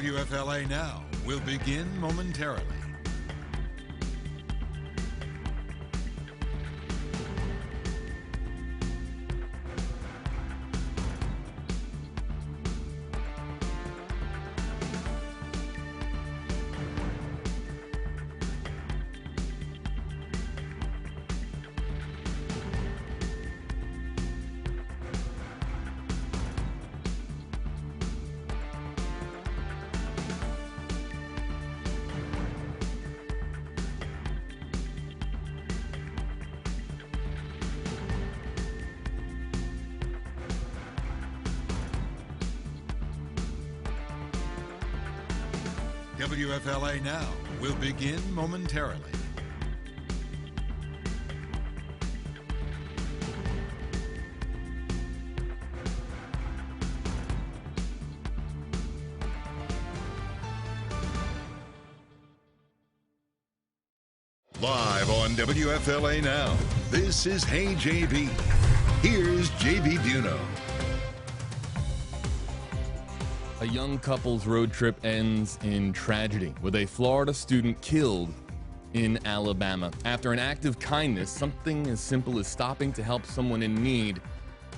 WFLA Now will begin momentarily. WFLA Now will begin momentarily. Live on WFLA Now, this is Hey JB. Here's JB Buno. A young couple's road trip ends in tragedy with a Florida student killed in Alabama. After an act of kindness, something as simple as stopping to help someone in need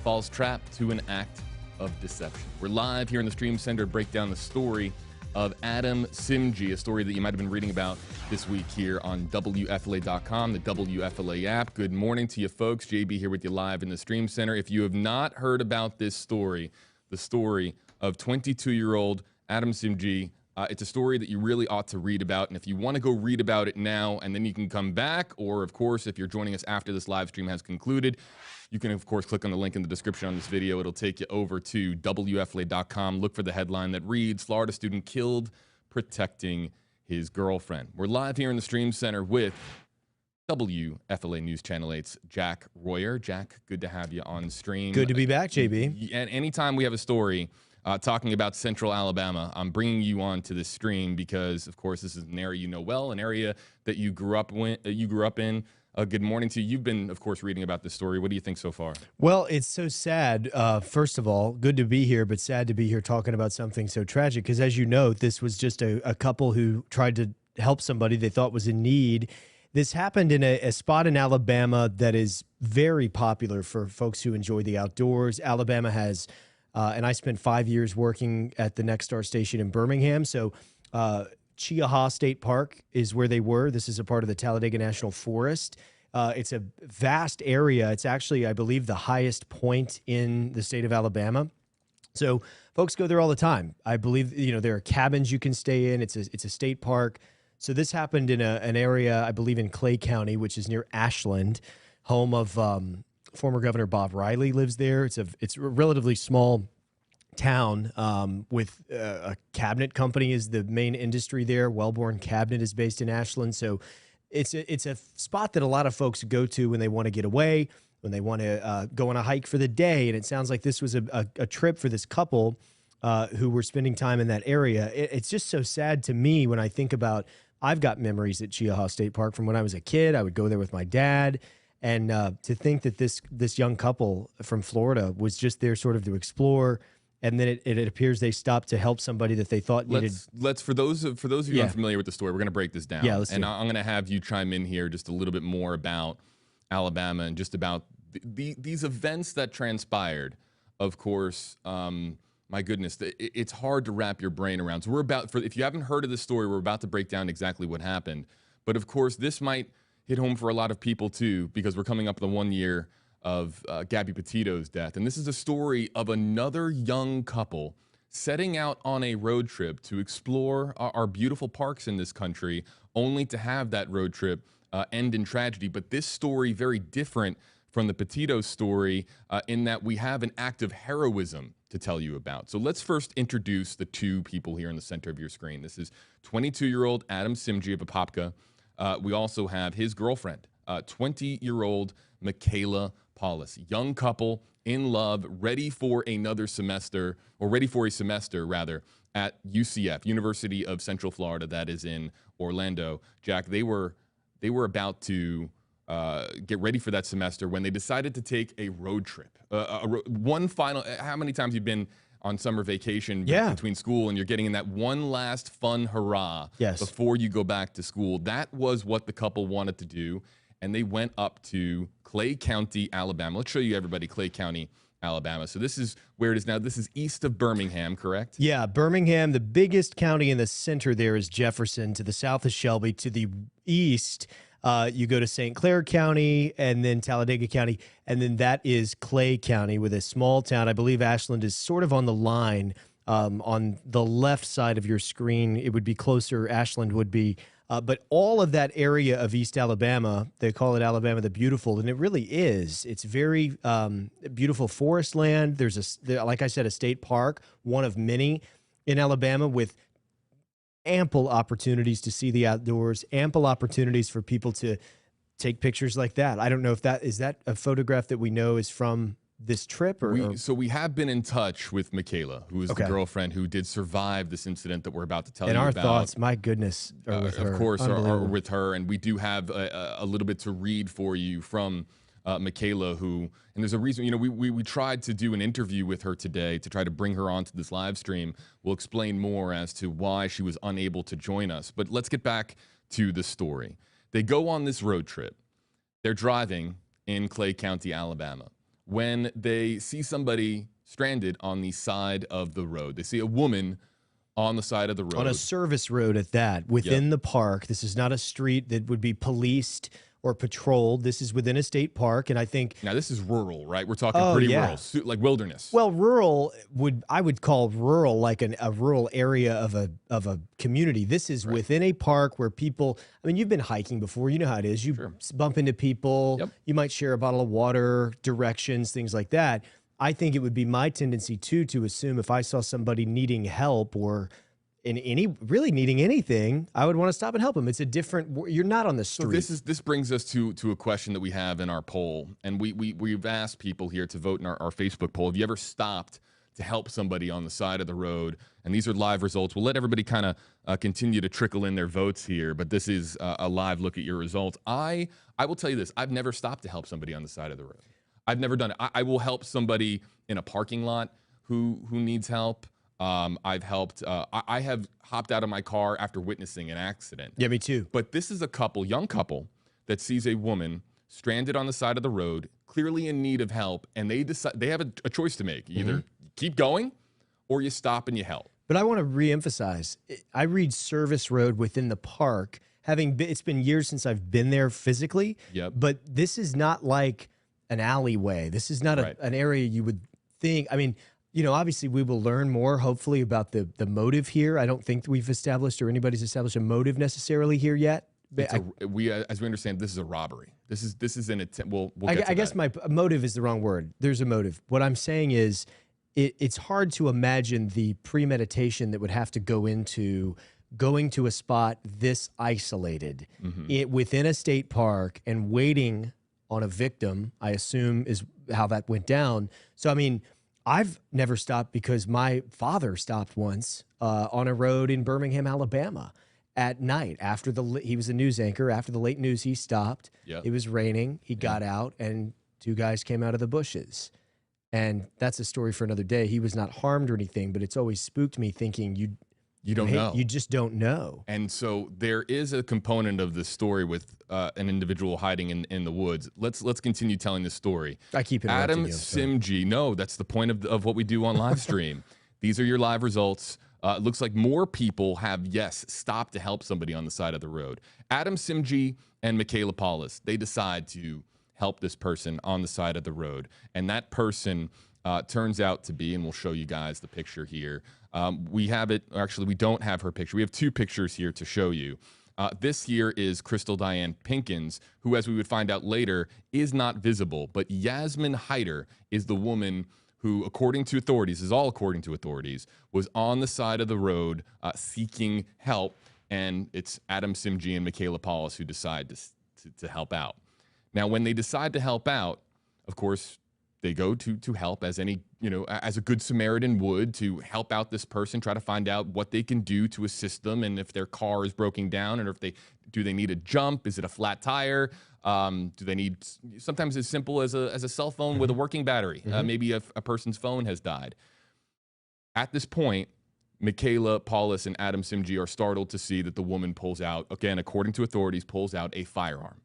falls trap to an act of deception. We're live here in the Stream Center to break down the story of Adam Simji, a story that you might have been reading about this week here on WFLA.com, the WFLA app. Good morning to you folks. JB here with you live in the Stream Center. If you have not heard about this story, the story of 22-year-old Adam Simji, it's a story that you really ought to read about. And if you want to go read about it now and then you can come back, or of course, if you're joining us after this live stream has concluded, you can of course click on the link in the description on this video. It'll take you over to WFLA.com. Look for the headline that reads, Florida student killed protecting his girlfriend. We're live here in the Stream Center with WFLA News Channel 8's Jack Royer. Jack, good to have you on stream. Good to be back, JB. And anytime we have a story talking about Central Alabama, I'm bringing you on to this stream because, of course, this is an area you know well, an area that you grew up in. Good morning to you. You've been, of course, reading about this story. What do you think so far? Well, it's so sad. First of all, good to be here, but sad to be here talking about something so tragic because, as you know, this was just a couple who tried to help somebody they thought was in need. This happened in a spot in Alabama that is very popular for folks who enjoy the outdoors. Alabama has, and I spent 5 years working at the Next Star station in Birmingham. So Chiaha State Park is where they were. This is a part of the Talladega National Forest. It's a vast area. It's actually, I believe, the highest point in the state of Alabama. So folks go there all the time. I believe, there are cabins you can stay in. It's a state park. So this happened in an area, I believe, in Clay County, which is near Ashland, home of former Governor Bob Riley lives there. It's a relatively small town with a cabinet company is the main industry there. Wellborn Cabinet is based in Ashland. So it's a spot that a lot of folks go to when they want to get away, when they want to go on a hike for the day. And it sounds like this was a trip for this couple who were spending time in that area. It's just so sad to me when I think about, I've got memories at Chiaha State Park from when I was a kid. I would go there with my dad. And to think that this young couple from Florida was just there sort of to explore, and then it appears they stopped to help somebody that they thought needed. Let's for those of you unfamiliar with the story, we're going to break this down. Yeah, I'm going to have you chime in here just a little bit more about Alabama and just about these events that transpired. Of course, my goodness, it's hard to wrap your brain around. So if you haven't heard of this story, we're about to break down exactly what happened. But of course, this might hit home for a lot of people too, because we're coming up on the 1 year of Gabby Petito's death. And this is a story of another young couple setting out on a road trip to explore our beautiful parks in this country, only to have that road trip end in tragedy. But this story, very different from the Petito story in that we have an act of heroism to tell you about. So let's first introduce the two people here in the center of your screen. This is 22-year-old Adam Simji of Apopka. We also have his girlfriend, 20-year-old Michaela Paulus. Young couple, in love, ready for another semester, or ready for a semester, rather, at UCF, University of Central Florida, that is in Orlando. Jack, they were about to get ready for that semester when they decided to take a road trip. One final, how many times you've been on summer vacation between school, and you're getting in that one last fun hurrah before you go back to school. That was what the couple wanted to do, and they went up to Clay County, Alabama. Let's show you everybody Clay County, Alabama. So this is where it is now. This is east of Birmingham, correct? Yeah, Birmingham. The biggest county in the center there is Jefferson. To the south is Shelby. To the east, you go to St. Clair County and then Talladega County, and then that is Clay County with a small town. I believe Ashland is sort of on the line. On the left side of your screen, it would be closer. Ashland would be. But all of that area of East Alabama, they call it Alabama the Beautiful, and it really is. It's very beautiful forest land. There's, like I said, a state park, one of many in Alabama, with ample opportunities to see the outdoors, ample opportunities for people to take pictures like that. I don't know if is that a photograph that we know is from this trip, so we have been in touch with Michaela, who is the girlfriend who did survive this incident that we're about to tell you about. And our thoughts, my goodness, are with her. Of course, are with her, and we do have a little bit to read for you from Michaela, who, and there's a reason, you know, we tried to do an interview with her today to try to bring her onto this live stream. We'll explain more as to why she was unable to join us, but let's get back to the story. They go on this road trip. They're driving in Clay County, Alabama, when they see somebody stranded on the side of the road. They see a woman on the side of the road. On a service road at that, within the park. This is not a street that would be policed or patrolled. This is within a state park, and I think... Now, this is rural, right? We're talking pretty rural, like wilderness. Well, rural, I would call rural like a rural area of a community. This is within a park where people... I mean, you've been hiking before. You know how it is. You bump into people. You might share a bottle of water, directions, things like that. I think it would be my tendency, too, to assume if I saw somebody needing help or... really needing anything, I would want to stop and help them. It's a different. You're not on the street. So this brings us to a question that we have in our poll, and we've asked people here to vote in our Facebook poll. Have you ever stopped to help somebody on the side of the road? And these are live results. We'll let everybody kind of continue to trickle in their votes here, but this is a live look at your results. I will tell you this: I've never stopped to help somebody on the side of the road. I've never done it. I will help somebody in a parking lot who needs help. I've helped. I have hopped out of my car after witnessing an accident. Yeah, me too. But this is a young couple, that sees a woman stranded on the side of the road, clearly in need of help, and they decide they have a choice to make: either keep going, or you stop and you help. But I want to reemphasize: I read service road within the park. It's been years since I've been there physically. But this is not like an alleyway. This is not an area you would think. I mean. You know, obviously we will learn more, hopefully, about the motive here. I don't think we've established or anybody's established a motive necessarily here yet. As we understand, this is a robbery. This is an attempt. We'll get to that. I guess my motive is the wrong word. There's a motive. What I'm saying is it's hard to imagine the premeditation that would have to go into going to a spot this isolated within a state park and waiting on a victim, I assume is how that went down. So, I mean... I've never stopped because my father stopped once on a road in Birmingham, Alabama at night. He was a news anchor. After the late news, he stopped. It was raining. He got out, and two guys came out of the bushes. And that's a story for another day. He was not harmed or anything, but it's always spooked me thinking you don't know. You just don't know. And so there is a component of this story with an individual hiding in the woods. Let's continue telling this story. I keep interrupting Adam Simji. No, that's the point of what we do on live stream. These are your live results. It looks like more people have, stopped to help somebody on the side of the road. Adam Simji and Michaela Paulus, they decide to help this person on the side of the road. And that person turns out to be, and we'll show you guys the picture here. We have it, actually, we don't have her picture. We have two pictures here to show you. This here is Crystal Diane Pinkins, who, as we would find out later, is not visible. But Yasmin Hyder is the woman who, according to authorities, was on the side of the road seeking help. And it's Adam Simji and Michaela Paulus who decide to help out. Now, when they decide to help out, of course, they go to help as as a good Samaritan would, to help out this person, try to find out what they can do to assist them, and if their car is broken down, and if do they need a jump? Is it a flat tire? Do they need sometimes as simple as a cell phone with a working battery? Maybe a person's phone has died. At this point, Michaela Paulus and Adam Simji are startled to see that the woman pulls out, again, according to authorities, pulls out a firearm.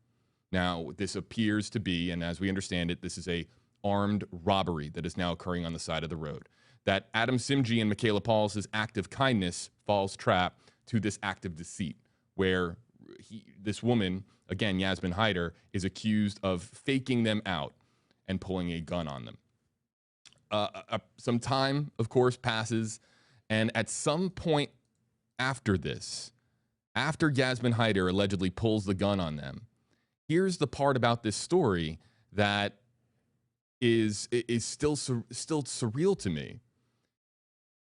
Now, this appears to be, and as we understand it, this is a armed robbery that is now occurring on the side of the road. That Adam Simji and Michaela Paulus's act of kindness falls trap to this act of deceit, where this woman, again, Yasmin Hyder, is accused of faking them out and pulling a gun on them. Some time, of course, passes, and at some point after this, after Yasmin Hyder allegedly pulls the gun on them, here's the part about this story that is still surreal to me.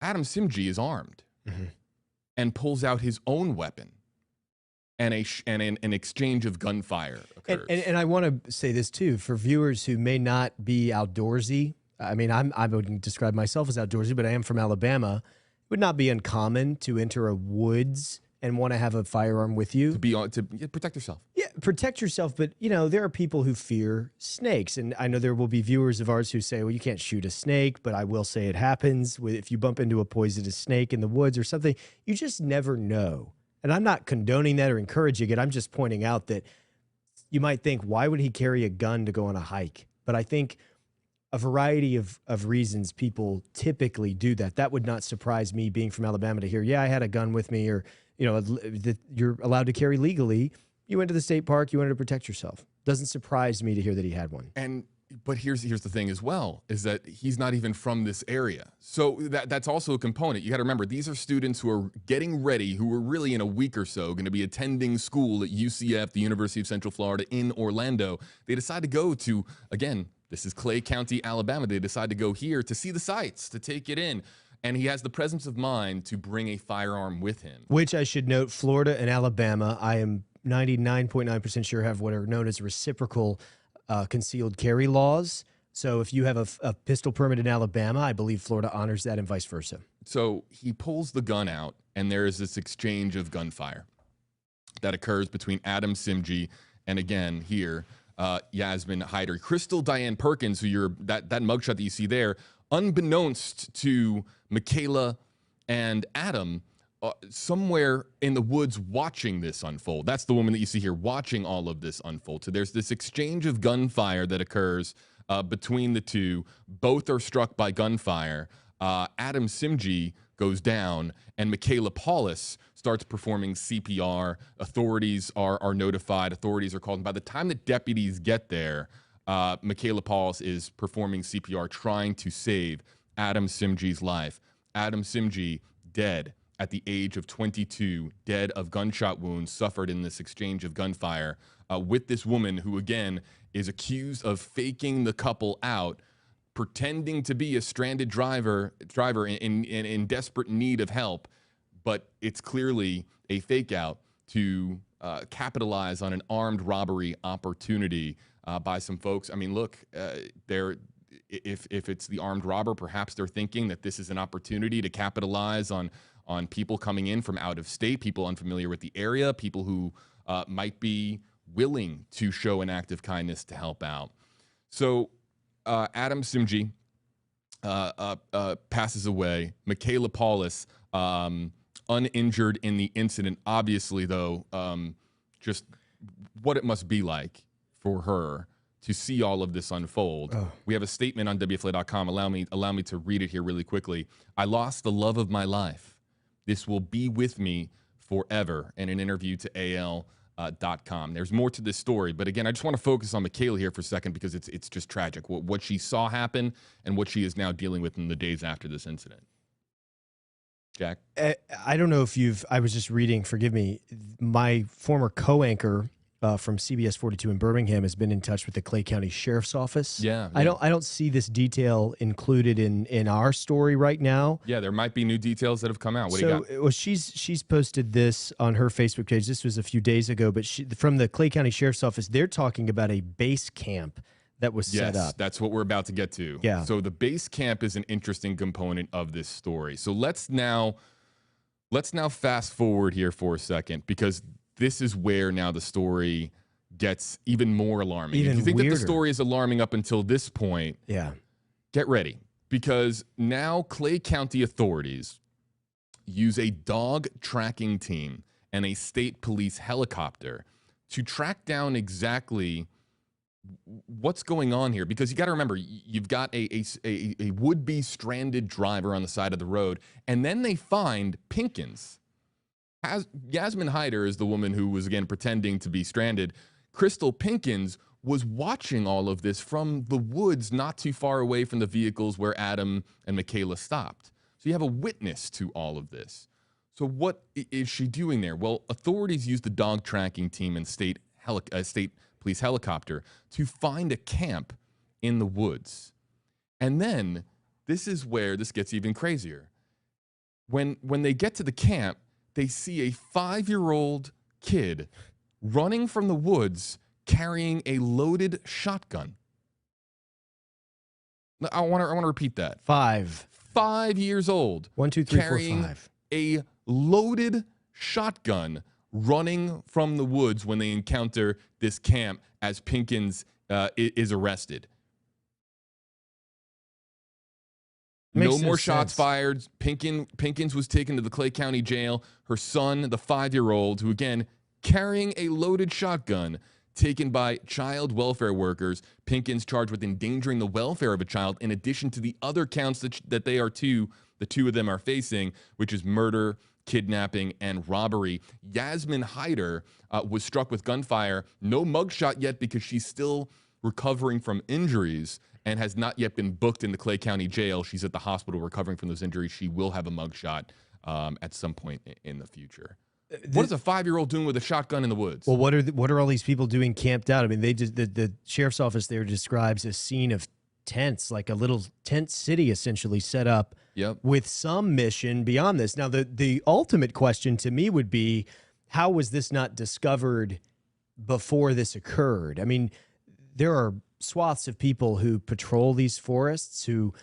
Adam Simji is armed and pulls out his own weapon, and an exchange of gunfire occurs. And I want to say this too for viewers who may not be outdoorsy. I mean, I wouldn't describe myself as outdoorsy, but I am from Alabama. It would not be uncommon to enter a woods and want to have a firearm with you to protect yourself. Yeah, protect yourself. But you know, there are people who fear snakes, and I know there will be viewers of ours who say, "Well, you can't shoot a snake," but I will say it happens. If you bump into a poisonous snake in the woods or something, you just never know. And I'm not condoning that or encouraging it. I'm just pointing out that you might think, why would he carry a gun to go on a hike? But I think a variety of reasons people typically do that. That would not surprise me, being from Alabama, to hear, yeah, I had a gun with me, or, you know, that you're allowed to carry legally. You went to the state park, you wanted to protect yourself. Doesn't surprise me to hear that he had one. But here's the thing as well, is that he's not even from this area. So that's also a component. You got to remember, these are students who are getting ready, who are really in a week or so going to be attending school at UCF, the University of Central Florida in Orlando. They decide to go to, again, this is Clay County, Alabama. They decide to go here to see the sights, to take it in. And he has the presence of mind to bring a firearm with him. Which I should note, Florida and Alabama, I am 99.9% sure have what are known as reciprocal concealed carry laws. So if you have a pistol permit in Alabama, I believe Florida honors that, and vice versa. So he pulls the gun out, and there is this exchange of gunfire that occurs between Adam Simji and, again, here, Yasmin Hyder. Crystal Diane Perkins, who that mugshot that you see there, unbeknownst to Michaela and Adam, somewhere in the woods watching this unfold. That's the woman that you see here watching all of this unfold. So there's this exchange of gunfire that occurs between the two. Both are struck by gunfire. Adam Simji goes down, and Michaela Paulus starts performing CPR. Authorities are notified. Authorities are called. And by the time the deputies get there, Michaela Paulus is performing CPR, trying to save Adam Simji's life. Adam Simji dead at the age of 22, dead of gunshot wounds suffered in this exchange of gunfire with this woman who, again, is accused of faking the couple out, pretending to be a stranded driver in desperate need of help. But it's clearly a fake out to capitalize on an armed robbery opportunity by some folks. I mean, look, if it's the armed robber, perhaps they're thinking that this is an opportunity to capitalize on people coming in from out of state, people unfamiliar with the area, people who might be willing to show an act of kindness to help out. So Adam Simji passes away. Michaela Paulus, uninjured in the incident. Obviously, though, just what it must be like for her to see all of this unfold. Oh. We have a statement on WFLA.com. Allow me to read it here really quickly. I lost the love of my life. This will be with me forever. In an interview to AL.com. There's more to this story, but again, I just want to focus on Michaela here for a second because it's just tragic what she saw happen and what she is now dealing with in the days after this incident. Jack? I don't know if I was just reading, forgive me, my former co-anchor from CBS 42 in Birmingham has been in touch with the Clay County Sheriff's Office. Yeah. I don't see this detail included in our story right now. Yeah, there might be new details that have come out. What do you got? Well, she's posted this on her Facebook page. This was a few days ago, but from the Clay County Sheriff's Office, they're talking about a base camp that was set up. Yes, that's what we're about to get to. Yeah. So the base camp is an interesting component of this story. So let's now fast forward here for a second, because this is where now the story gets even more alarming. If you think that the story is alarming up until this point, yeah, get ready, because now Clay County authorities use a dog tracking team and a state police helicopter to track down exactly what's going on here. Because you got to remember, you've got a would-be stranded driver on the side of the road, and then they find Pinkins. Yasmin Hyder is the woman who was, again, pretending to be stranded. Crystal Pinkins was watching all of this from the woods not too far away from the vehicles where Adam and Michaela stopped. So you have a witness to all of this. So what is she doing there? Well, authorities used the dog tracking team and state police helicopter to find a camp in the woods. And then this is where this gets even crazier. When they get to the camp, they see a 5-year-old kid running from the woods carrying a loaded shotgun. I want to repeat that. 5 years old. 1, 2, 3, 4, carrying 5. A loaded shotgun running from the woods when they encounter this camp as Pinkins is arrested. No more shots fired. Pinkins was taken to the Clay County Jail. Her son, the 5-year-old, who again carrying a loaded shotgun, taken by child welfare workers. Pinkins charged with endangering the welfare of a child, in addition to the other counts that the two of them are facing, which is murder, kidnapping, and robbery. Yasmin Hyder was struck with gunfire. No mugshot yet because she's still recovering from injuries and has not yet been booked in the Clay County Jail. She's at the hospital recovering from those injuries. She will have a mugshot at some point in the future. What is a 5-year-old doing with a shotgun in the woods? Well, what are all these people doing camped out? I mean, they just the sheriff's office there describes a scene of tents, like a little tent city essentially set up with some mission beyond this. Now, the ultimate question to me would be, how was this not discovered before this occurred? I mean, there are swaths of people who patrol these forests who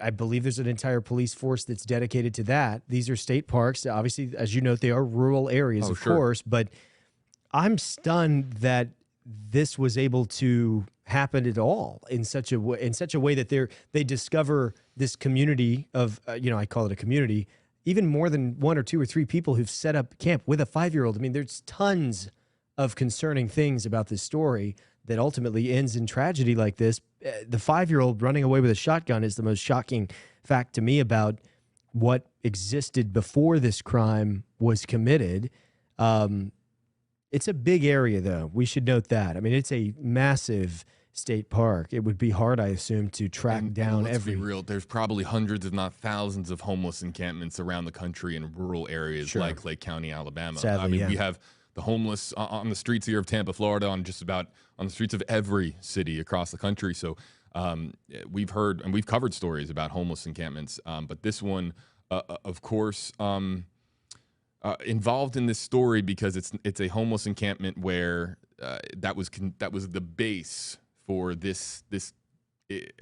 I believe there's an entire police force that's dedicated to that. These are state parks. Obviously, as you note, they are rural areas, of course, but I'm stunned that this was able to happen at all in such a way that they discover this community of, I call it a community, even more than 1 or 2 or 3 people who've set up camp with a 5-year-old. I mean, there's tons of concerning things about this story that ultimately ends in tragedy like this. The 5-year-old running away with a shotgun is the most shocking fact to me about what existed before this crime was committed. It's a big area, though. We should note that. I mean, it's a massive state park. It would be hard, I assume, to track down every. Let's be real. There's probably hundreds, if not thousands, of homeless encampments around the country in rural areas like Clay County, Alabama. Sadly, we have the homeless on the streets here of Tampa, Florida, on the streets of every city across the country. So we've heard and we've covered stories about homeless encampments, but this one, of course, involved in this story because it's a homeless encampment where that was the base for this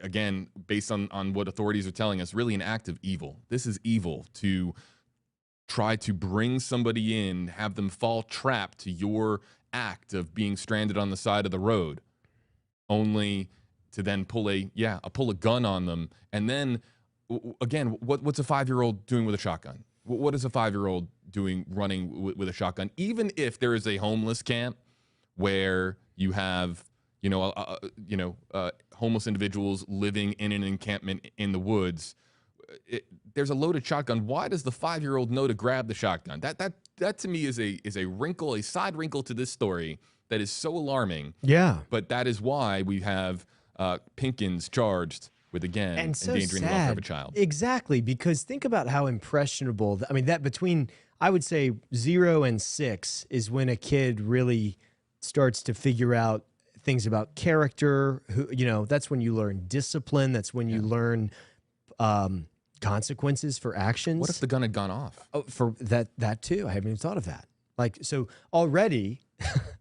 again, based on what authorities are telling us, really an act of evil. This is evil to try to bring somebody in, have them fall trapped to your act of being stranded on the side of the road, only to then pull a gun on them. And then, again, what's a 5-year-old doing with a shotgun? What is a 5-year-old doing running with a shotgun? Even if there is a homeless camp where you have, homeless individuals living in an encampment in the woods, there's a loaded shotgun. Why does the 5-year-old know to grab the shotgun? That to me is a wrinkle, a side wrinkle to this story that is so alarming. Yeah. But that is why we have Pinkins charged with, again, and so endangering the welfare of a child. Exactly, because think about how impressionable. I mean, that between, I would say, 0 and 6 is when a kid really starts to figure out things about character. That's when you learn discipline. That's when you learn consequences for actions. What if the gun had gone off? Oh, for that too. I haven't even thought of that. So already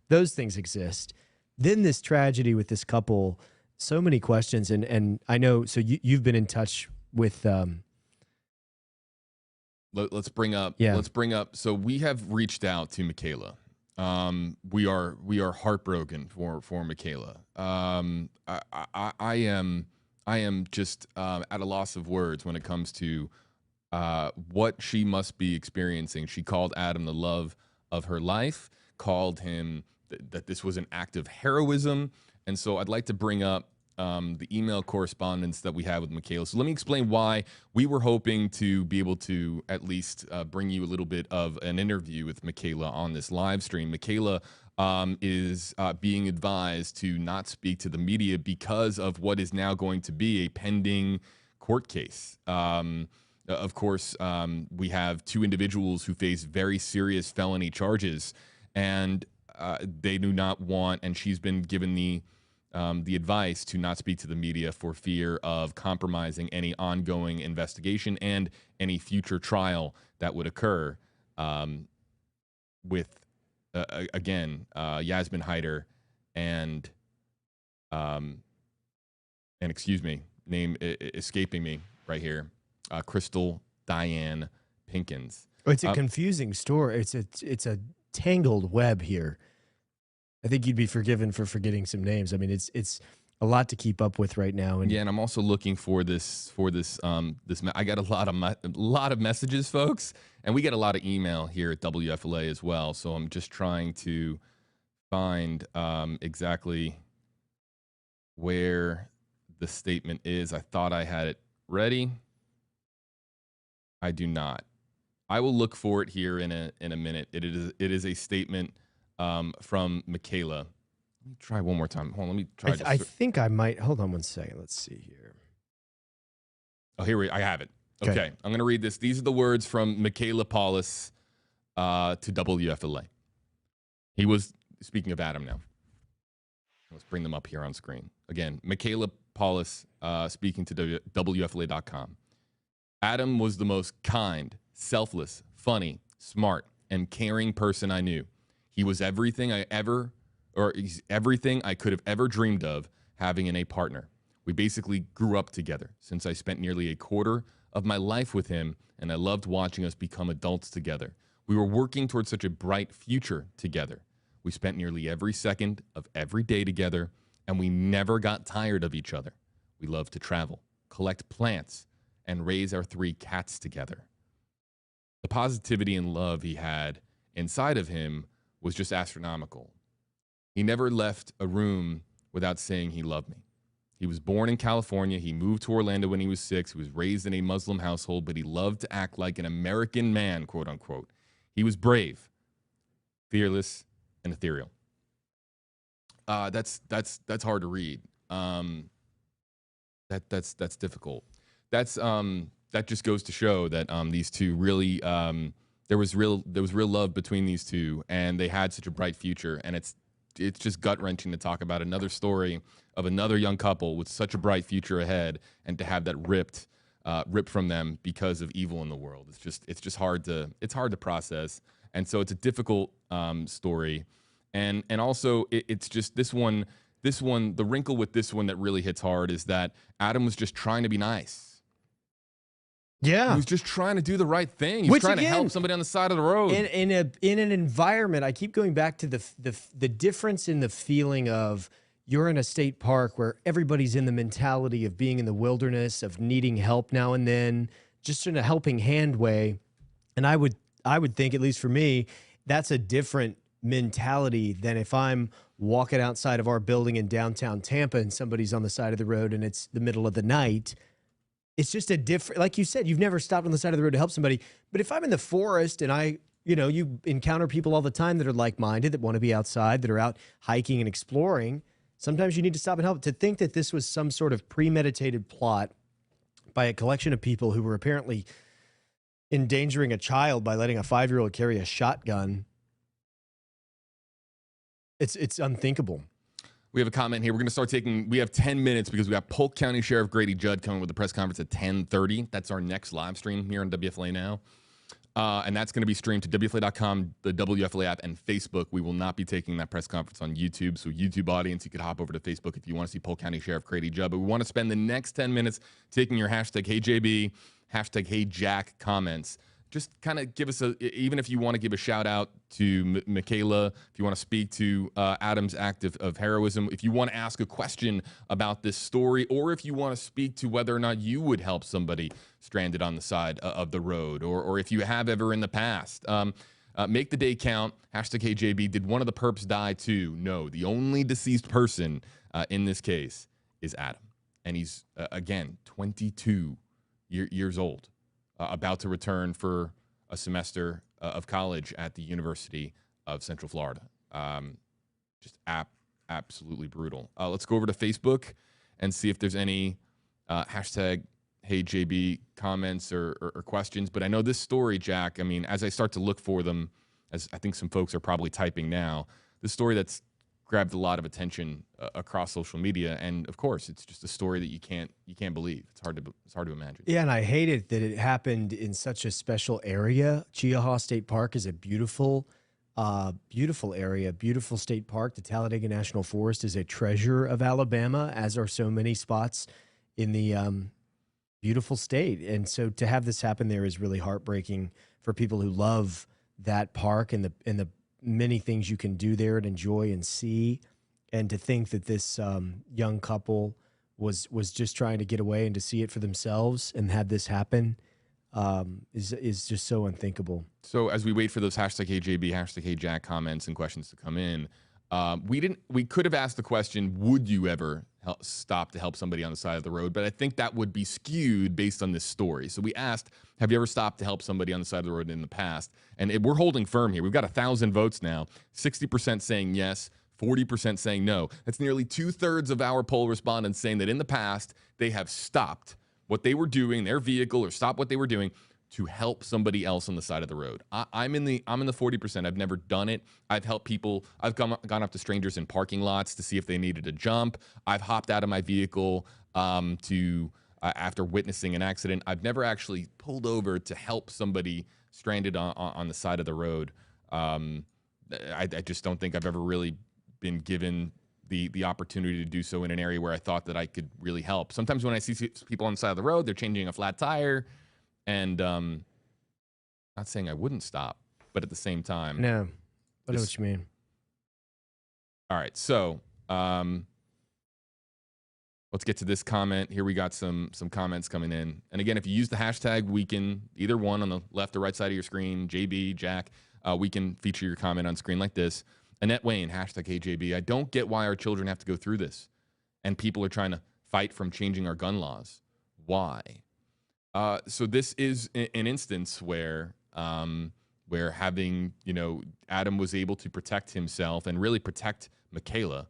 those things exist. Then this tragedy with this couple, so many questions. And I know, so you've been in touch with, let's bring up, so we have reached out to Michaela. We are heartbroken for Michaela. I I am just at a loss of words when it comes to what she must be experiencing. She called Adam the love of her life, called him that this was an act of heroism. And so I'd like to bring up the email correspondence that we had with Michaela. So let me explain why we were hoping to be able to at least bring you a little bit of an interview with Michaela on this live stream. Michaela is being advised to not speak to the media because of what is now going to be a pending court case. Of course, we have two individuals who face very serious felony charges, and they do not want, and she's been given the advice to not speak to the media for fear of compromising any ongoing investigation and any future trial that would occur with, again, Yasmin Hyder and excuse me, name escaping me right here, Crystal Diane Pinkins. It's a confusing story. It's a tangled web here. I think you'd be forgiven for forgetting some names. I mean, it's a lot to keep up with right now. And yeah, and I'm also looking for this. I got a lot of messages, folks, and we get a lot of email here at WFLA as well. So I'm just trying to find exactly where the statement is. I thought I had it ready. I do not. I will look for it here in a minute. It is a statement from Michaela. Let me try one more time. Hold on, let me try. I think I might. Hold on one second. Let's see here. Oh, I have it. Okay. I'm going to read this. These are the words from Michaela Paulus to WFLA. He was speaking of Adam now. Let's bring them up here on screen. Again, Michaela Paulus speaking to WFLA.com. Adam was the most kind, selfless, funny, smart, and caring person I knew. He was everything he's everything I could have ever dreamed of having in a partner. We basically grew up together since I spent nearly a quarter of my life with him, and I loved watching us become adults together. We were working towards such a bright future together. We spent nearly every second of every day together, and we never got tired of each other. We loved to travel, collect plants, and raise our 3 cats together. The positivity and love he had inside of him was just astronomical. He never left a room without saying he loved me. He was born in California. He moved to Orlando when he was 6. He was raised in a Muslim household, but he loved to act like an American man, quote unquote. He was brave, fearless, and ethereal. That's hard to read. That's difficult. That just goes to show that these two really there was real love between these two, and they had such a bright future. And it's just gut-wrenching to talk about another story of another young couple with such a bright future ahead, and to have that ripped from them because of evil in the world. It's just hard to process, and so it's a difficult story, and also it's just this one. The wrinkle with this one that really hits hard is that Adam was just trying to be nice. Yeah, he was just trying to do the right thing. He was trying to help somebody on the side of the road. In an environment, I keep going back to the difference in the feeling of you're in a state park where everybody's in the mentality of being in the wilderness, of needing help now and then, just in a helping hand way. And I would think, at least for me, that's a different mentality than if I'm walking outside of our building in downtown Tampa and somebody's on the side of the road and it's the middle of the night. It's just a different, like you said, you've never stopped on the side of the road to help somebody. But if I'm in the forest and you encounter people all the time that are like-minded, that want to be outside, that are out hiking and exploring, sometimes you need to stop and help. To think that this was some sort of premeditated plot by a collection of people who were apparently endangering a child by letting a 5-year-old carry a shotgun, it's unthinkable. We have a comment here. We're going to start we have 10 minutes because we got Polk County Sheriff Grady Judd coming with a press conference at 10:30. That's our next live stream here on WFLA Now. And that's going to be streamed to WFLA.com, the WFLA app, and Facebook. We will not be taking that press conference on YouTube. So YouTube audience, you could hop over to Facebook if you want to see Polk County Sheriff Grady Judd. But we want to spend the next 10 minutes taking your hashtag HeyJB, hashtag HeyJack comments just kind of give us even if you want to give a shout out to Michaela, if you want to speak to Adam's act of heroism, if you want to ask a question about this story, or if you want to speak to whether or not you would help somebody stranded on the side of the road, or if you have ever in the past. Make the day count. #KJB. Did one of the perps die too? No. The only deceased person in this case is Adam. And he's, again, 22 years old, about to return for a semester of college at the University of Central Florida. Just absolutely brutal. Let's go over to Facebook and see if there's any #HeyJB comments or questions. But I know this story, Jack, I mean, as I start to look for them, as I think some folks are probably typing now, the story that's grabbed a lot of attention across social media, and of course, it's just a story that you can't believe. It's hard to imagine. Yeah, and I hate it that it happened in such a special area. Cheaha State Park is a beautiful area, beautiful state park. The Talladega National Forest is a treasure of Alabama, as are so many spots in the beautiful state. And so to have this happen there is really heartbreaking for people who love that park and the many things you can do there and enjoy and see. And to think that this young couple was just trying to get away and to see it for themselves and have this happen is just so unthinkable. So as we wait for those #KJB, #KJack comments and questions to come in, we could have asked the question, would you ever stop to help somebody on the side of the road? But I think that would be skewed based on this story. So we asked, have you ever stopped to help somebody on the side of the road in the past? And we're holding firm here. We've got 1,000 votes now, 60% saying yes, 40% saying no. That's nearly 2/3 of our poll respondents saying that in the past, they have stopped what they were doing, their vehicle, or stopped what they were doing to help somebody else on the side of the road. I'm in the 40%. I've never done it. I've helped people. I've gone up to strangers in parking lots to see if they needed a jump. I've hopped out of my vehicle after witnessing an accident. I've never actually pulled over to help somebody stranded on the side of the road. I just don't think I've ever really been given the opportunity to do so in an area where I thought that I could really help. Sometimes when I see people on the side of the road, they're changing a flat tire. And not saying I wouldn't stop, but at the same time. No, I know what you mean. All right, so let's get to this comment. Here we got some comments coming in. And again, if you use the hashtag, we can, either one on the left or right side of your screen, JB, Jack, we can feature your comment on screen like this. Annette Wayne, #KJB. I don't get why our children have to go through this. And people are trying to fight from changing our gun laws. Why? So this is an instance where having, Adam was able to protect himself and really protect Michaela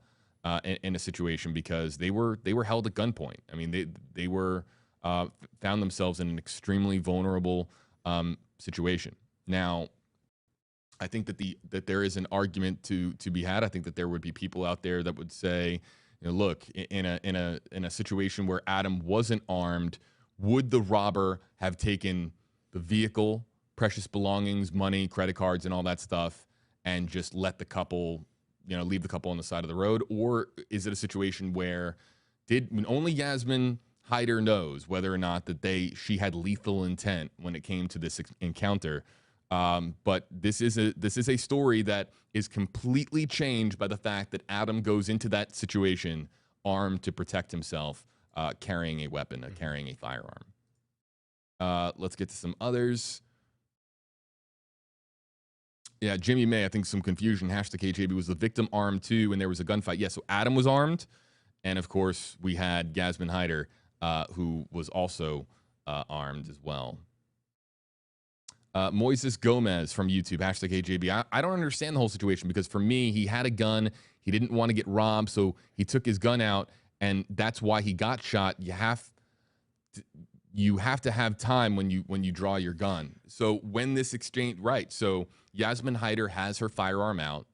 in a situation because they were held at gunpoint. I mean, they were found themselves in an extremely vulnerable situation. Now, I think that there is an argument to be had. I think that there would be people out there that would say, look, in a situation where Adam wasn't armed, would the robber have taken the vehicle, precious belongings, money, credit cards, and all that stuff, and just let the couple, leave the couple on the side of the road? Or is it a situation where only Yasmin Hyder knows whether or not that she had lethal intent when it came to this encounter? But this is a story that is completely changed by the fact that Adam goes into that situation armed to protect himself, carrying a weapon, carrying a firearm. Let's get to some others. Yeah, Jimmy May, I think some confusion. #KJB, was the victim armed too, and there was a gunfight? Yeah, so Adam was armed, and of course we had Yasmin Hyder, who was also armed as well. Moises Gomez from YouTube, #KJB. I don't understand the whole situation because for me, he had a gun. He didn't want to get robbed, so he took his gun out, and that's why he got shot. You have to have time when you draw your gun. So when this exchange, right? So Yasmin Hyder has her firearm out.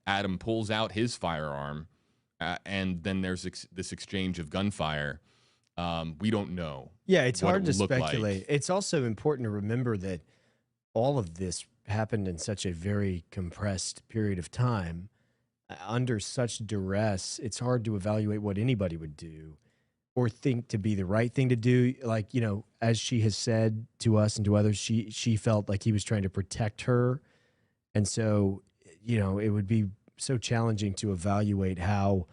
Adam pulls out his firearm, and then there's this exchange of gunfire. We don't know. Yeah, it's hard to speculate. Like. It's also important to remember that all of this happened in such a very compressed period of time. Under such duress, it's hard to evaluate what anybody would do. or think to be the right thing to do. Like, you know, as she has said to us and to others, she felt like he was trying to protect her. And so, you know, it would be so challenging to evaluate how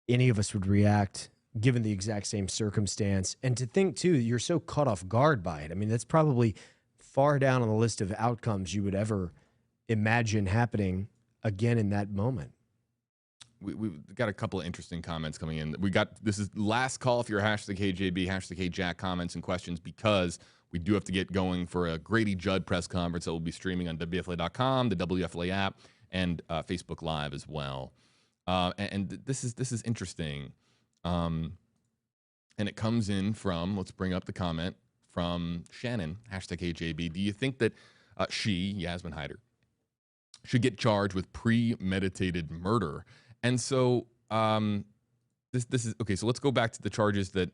any of us would react given the exact same circumstance. And to think, too, you're so caught off guard by it. I mean, that's probably far down on the list of outcomes you would ever imagine happening again in that moment. We've got a couple of interesting comments coming in. This is last call if you're hashtag KJB, hashtag KJack comments and questions, because we do have to get going for a Grady Judd press conference that will be streaming on WFLA.com, the WFLA app, and Facebook Live as well. And this is interesting. And it comes in from, let's bring up the comment from Shannon, hashtag KJB. Do you think that Yasmin Hyder, should get charged with premeditated murder? And so this is okay. So let's go back to the charges that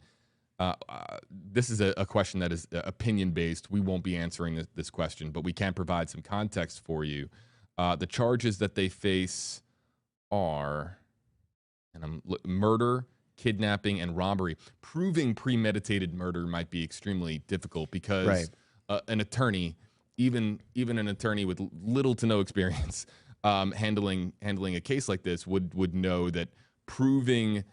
this is a question that is opinion based. We won't be answering this question, but we can provide some context for you. The charges that they face are murder, kidnapping, and robbery. Proving premeditated murder might be extremely difficult because an attorney, even an attorney with little to no experience handling a case like this would know that proving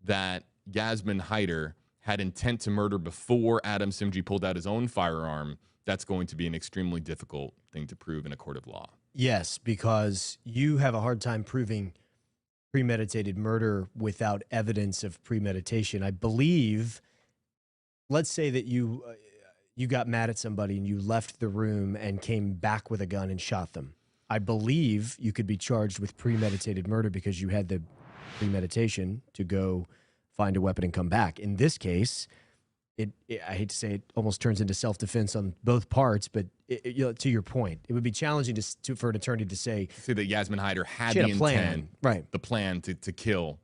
that Yasmin Hyder had intent to murder before Adam Simji pulled out his own firearm, that's going to be an extremely difficult thing to prove in a court of law. Yes, because you have a hard time proving premeditated murder without evidence of premeditation. I believe, let's say that you got mad at somebody and you left the room and came back with a gun and shot them. I believe you could be charged with premeditated murder because you had the premeditation to go find a weapon and come back. In this case, I hate to say it, almost turns into self-defense on both parts, but you know, to your point, it would be challenging for an attorney to say that Yasmin Hyder had the intent, the plan to kill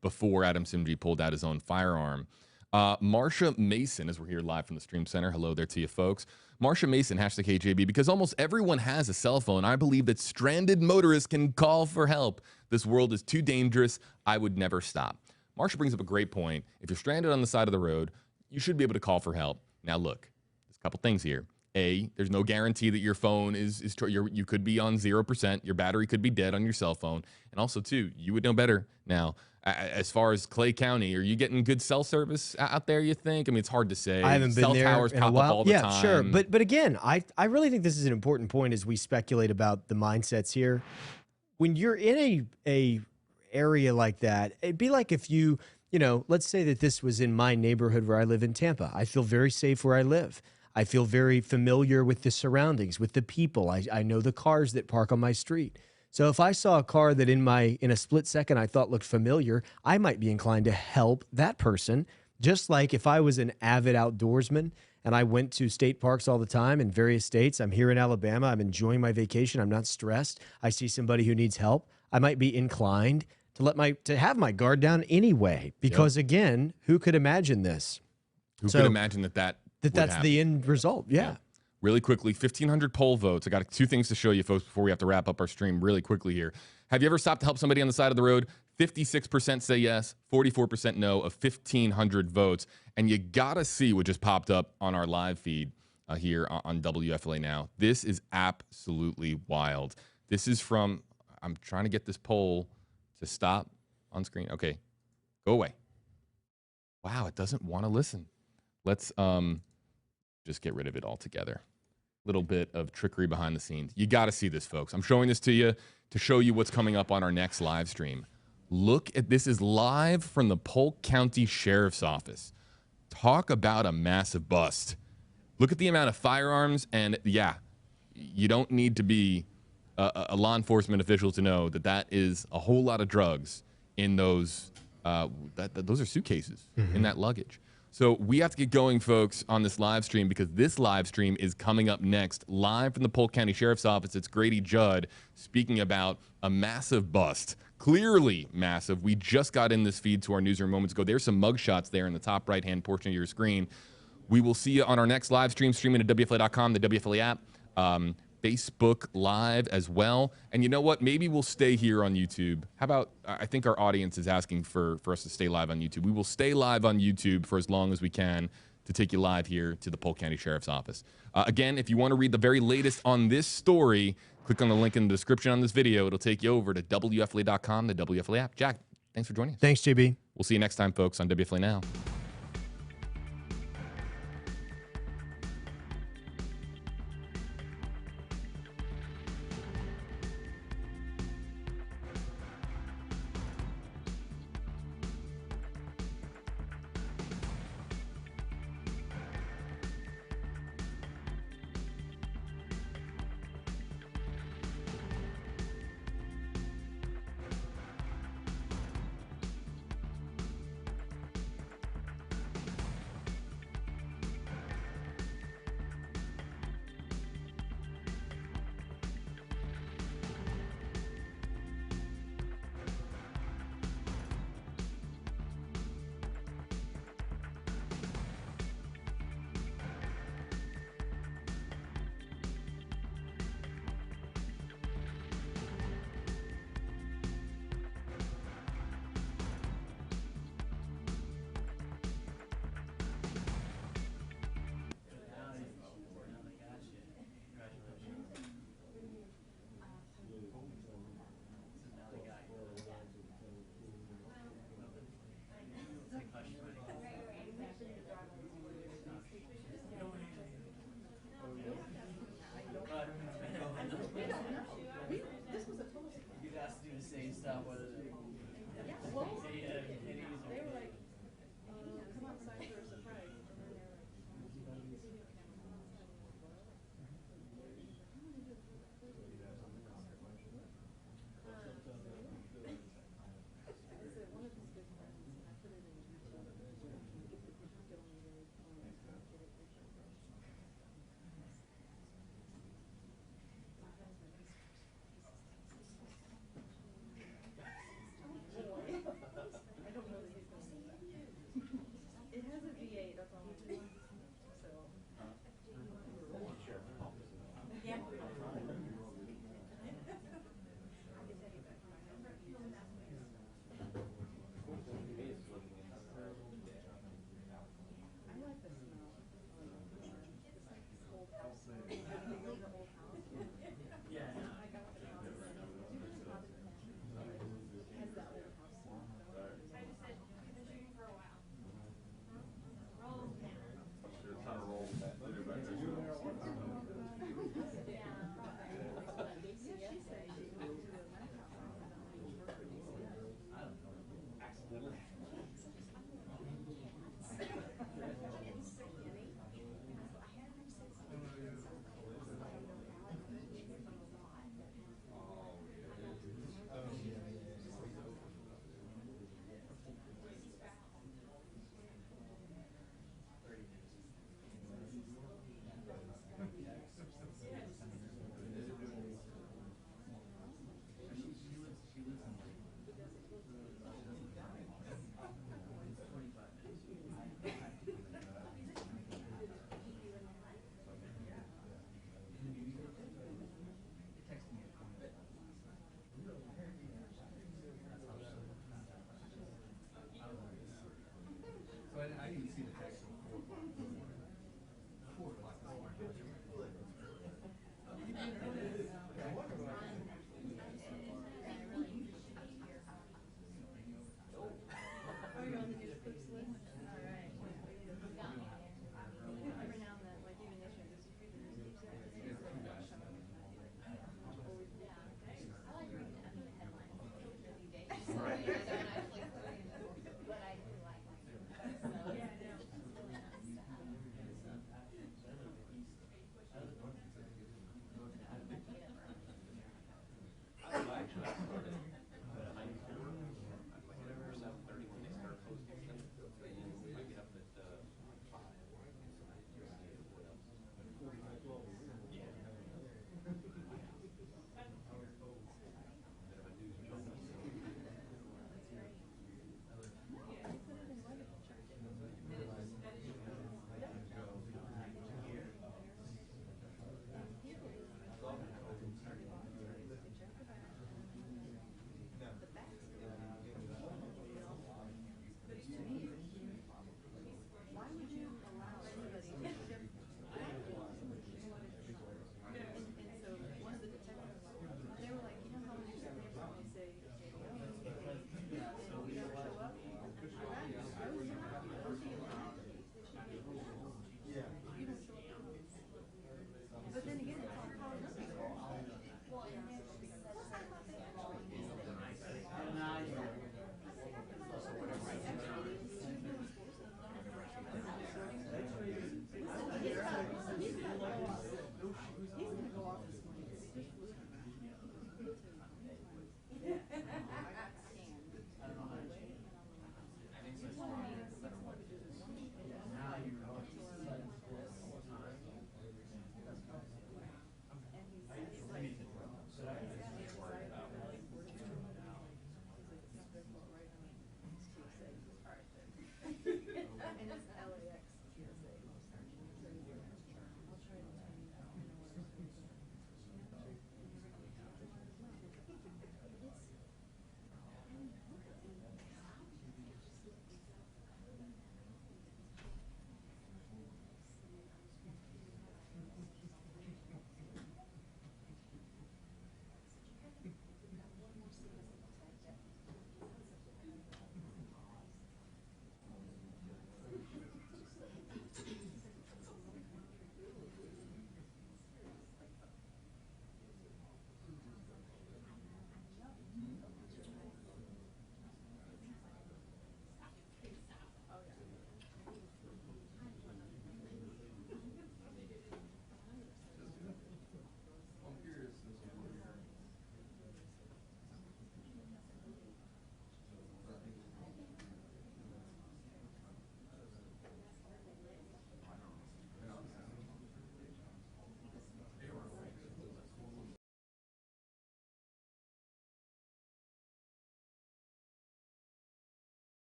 before Adam Simji pulled out his own firearm. Marsha Mason, as we're here live from the Stream Center. Hello there to you folks. Marsha Mason, hashtag KJB, because almost everyone has a cell phone. I believe that stranded motorists can call for help. This world is too dangerous. I would never stop. Marsha brings up a great point. If you're stranded on the side of the road, you should be able to call for help. Now, look, there's a couple things here. A, there's no guarantee that your phone you could be on 0%. Your battery could be dead on your cell phone. And also, two, you would know better. Now, as far as Clay County, are you getting good cell service out there, you think? I mean, it's hard to say. I haven't been there Cell towers in pop a while. up all the time. Yeah, sure. But again, I really think this is an important point as we speculate about the mindsets here. When you're in a area like that, it'd be like if you know, let's say that this was in my neighborhood where I live in Tampa. I feel very safe where I live. I feel very familiar with the surroundings, with the people. I know the cars that park on my street. So if I saw a car that in a split second I thought looked familiar, I might be inclined to help that person. Just like if I was an avid outdoorsman and I went to state parks all the time in various states, I'm here in Alabama, I'm enjoying my vacation, I'm not stressed, I see somebody who needs help, I might be inclined to have my guard down anyway. Because again, who could imagine this? Who could imagine that's happen? The end result? Yeah. Really quickly, 1,500 poll votes. I got two things to show you, folks, before we have to wrap up our stream really quickly here. Have you ever stopped to help somebody on the side of the road? 56% say yes, 44% no of 1,500 votes. And you got to see what just popped up on our live feed here on WFLA Now. This is absolutely wild. This is from, I'm trying to get this poll to stop on screen. Okay, go away. Wow, it doesn't want to listen. Let's just get rid of it altogether. Little bit of trickery behind the scenes. You got to see this, folks. I'm showing this to you to show you what's coming up on our next live stream. Look at this. Is live from the Polk County Sheriff's Office. Talk about a massive bust. Look at the amount of firearms, and yeah, you don't need to be a law enforcement official to know that is a whole lot of drugs in those. Those are suitcases in that luggage. So we have to get going, folks, on this live stream, because this live stream is coming up next, live from the Polk County Sheriff's Office. It's Grady Judd speaking about a massive bust, clearly massive. We just got in this feed to our newsroom moments ago. There's some mugshots there in the top right-hand portion of your screen. We will see you on our next live stream, streaming at WFLA.com, the WFLA app. Facebook Live as well. And you know what? Maybe we'll stay here on YouTube. How about, I think our audience is asking for us to stay live on YouTube. We will stay live on YouTube for as long as we can to take you live here to the Polk County Sheriff's Office. Again, if you want to read the very latest on this story, click on the link in the description on this video. It'll take you over to WFLA.com, the WFLA app. Jack, thanks for joining us. Thanks, JB. We'll see you next time, folks, on WFLA Now.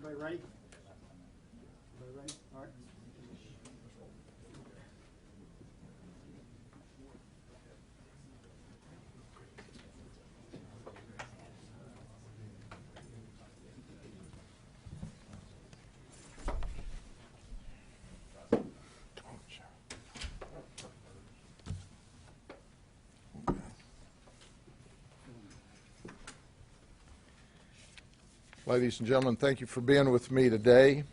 Everybody ready? Everybody ready? All right. Ladies and gentlemen, thank you for being with me today.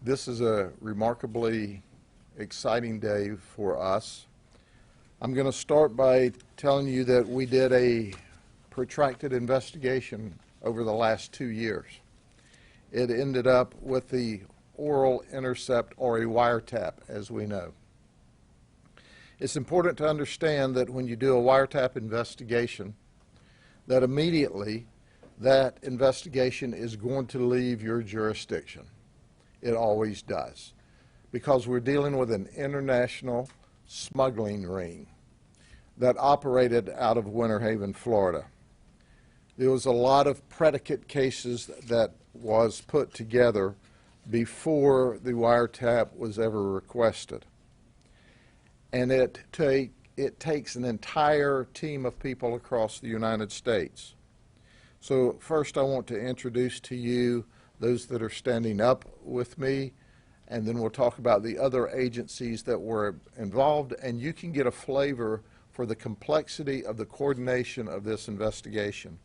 This is a remarkably exciting day for us. I'm going to start by telling you that we did a protracted investigation over the last 2 years. It ended up with the oral intercept, or a wiretap, as we know. It's important to understand that when you do a wiretap investigation, that immediately that investigation is going to leave your jurisdiction. It always does, because we're dealing with an international smuggling ring that operated out of Winter Haven, Florida. There was a lot of predicate cases that was put together before the wiretap was ever requested. And it takes an entire team of people across the United States. So first I want to introduce to you those that are standing up with me, and then we'll talk about the other agencies that were involved, and you can get a flavor for the complexity of the coordination of this investigation.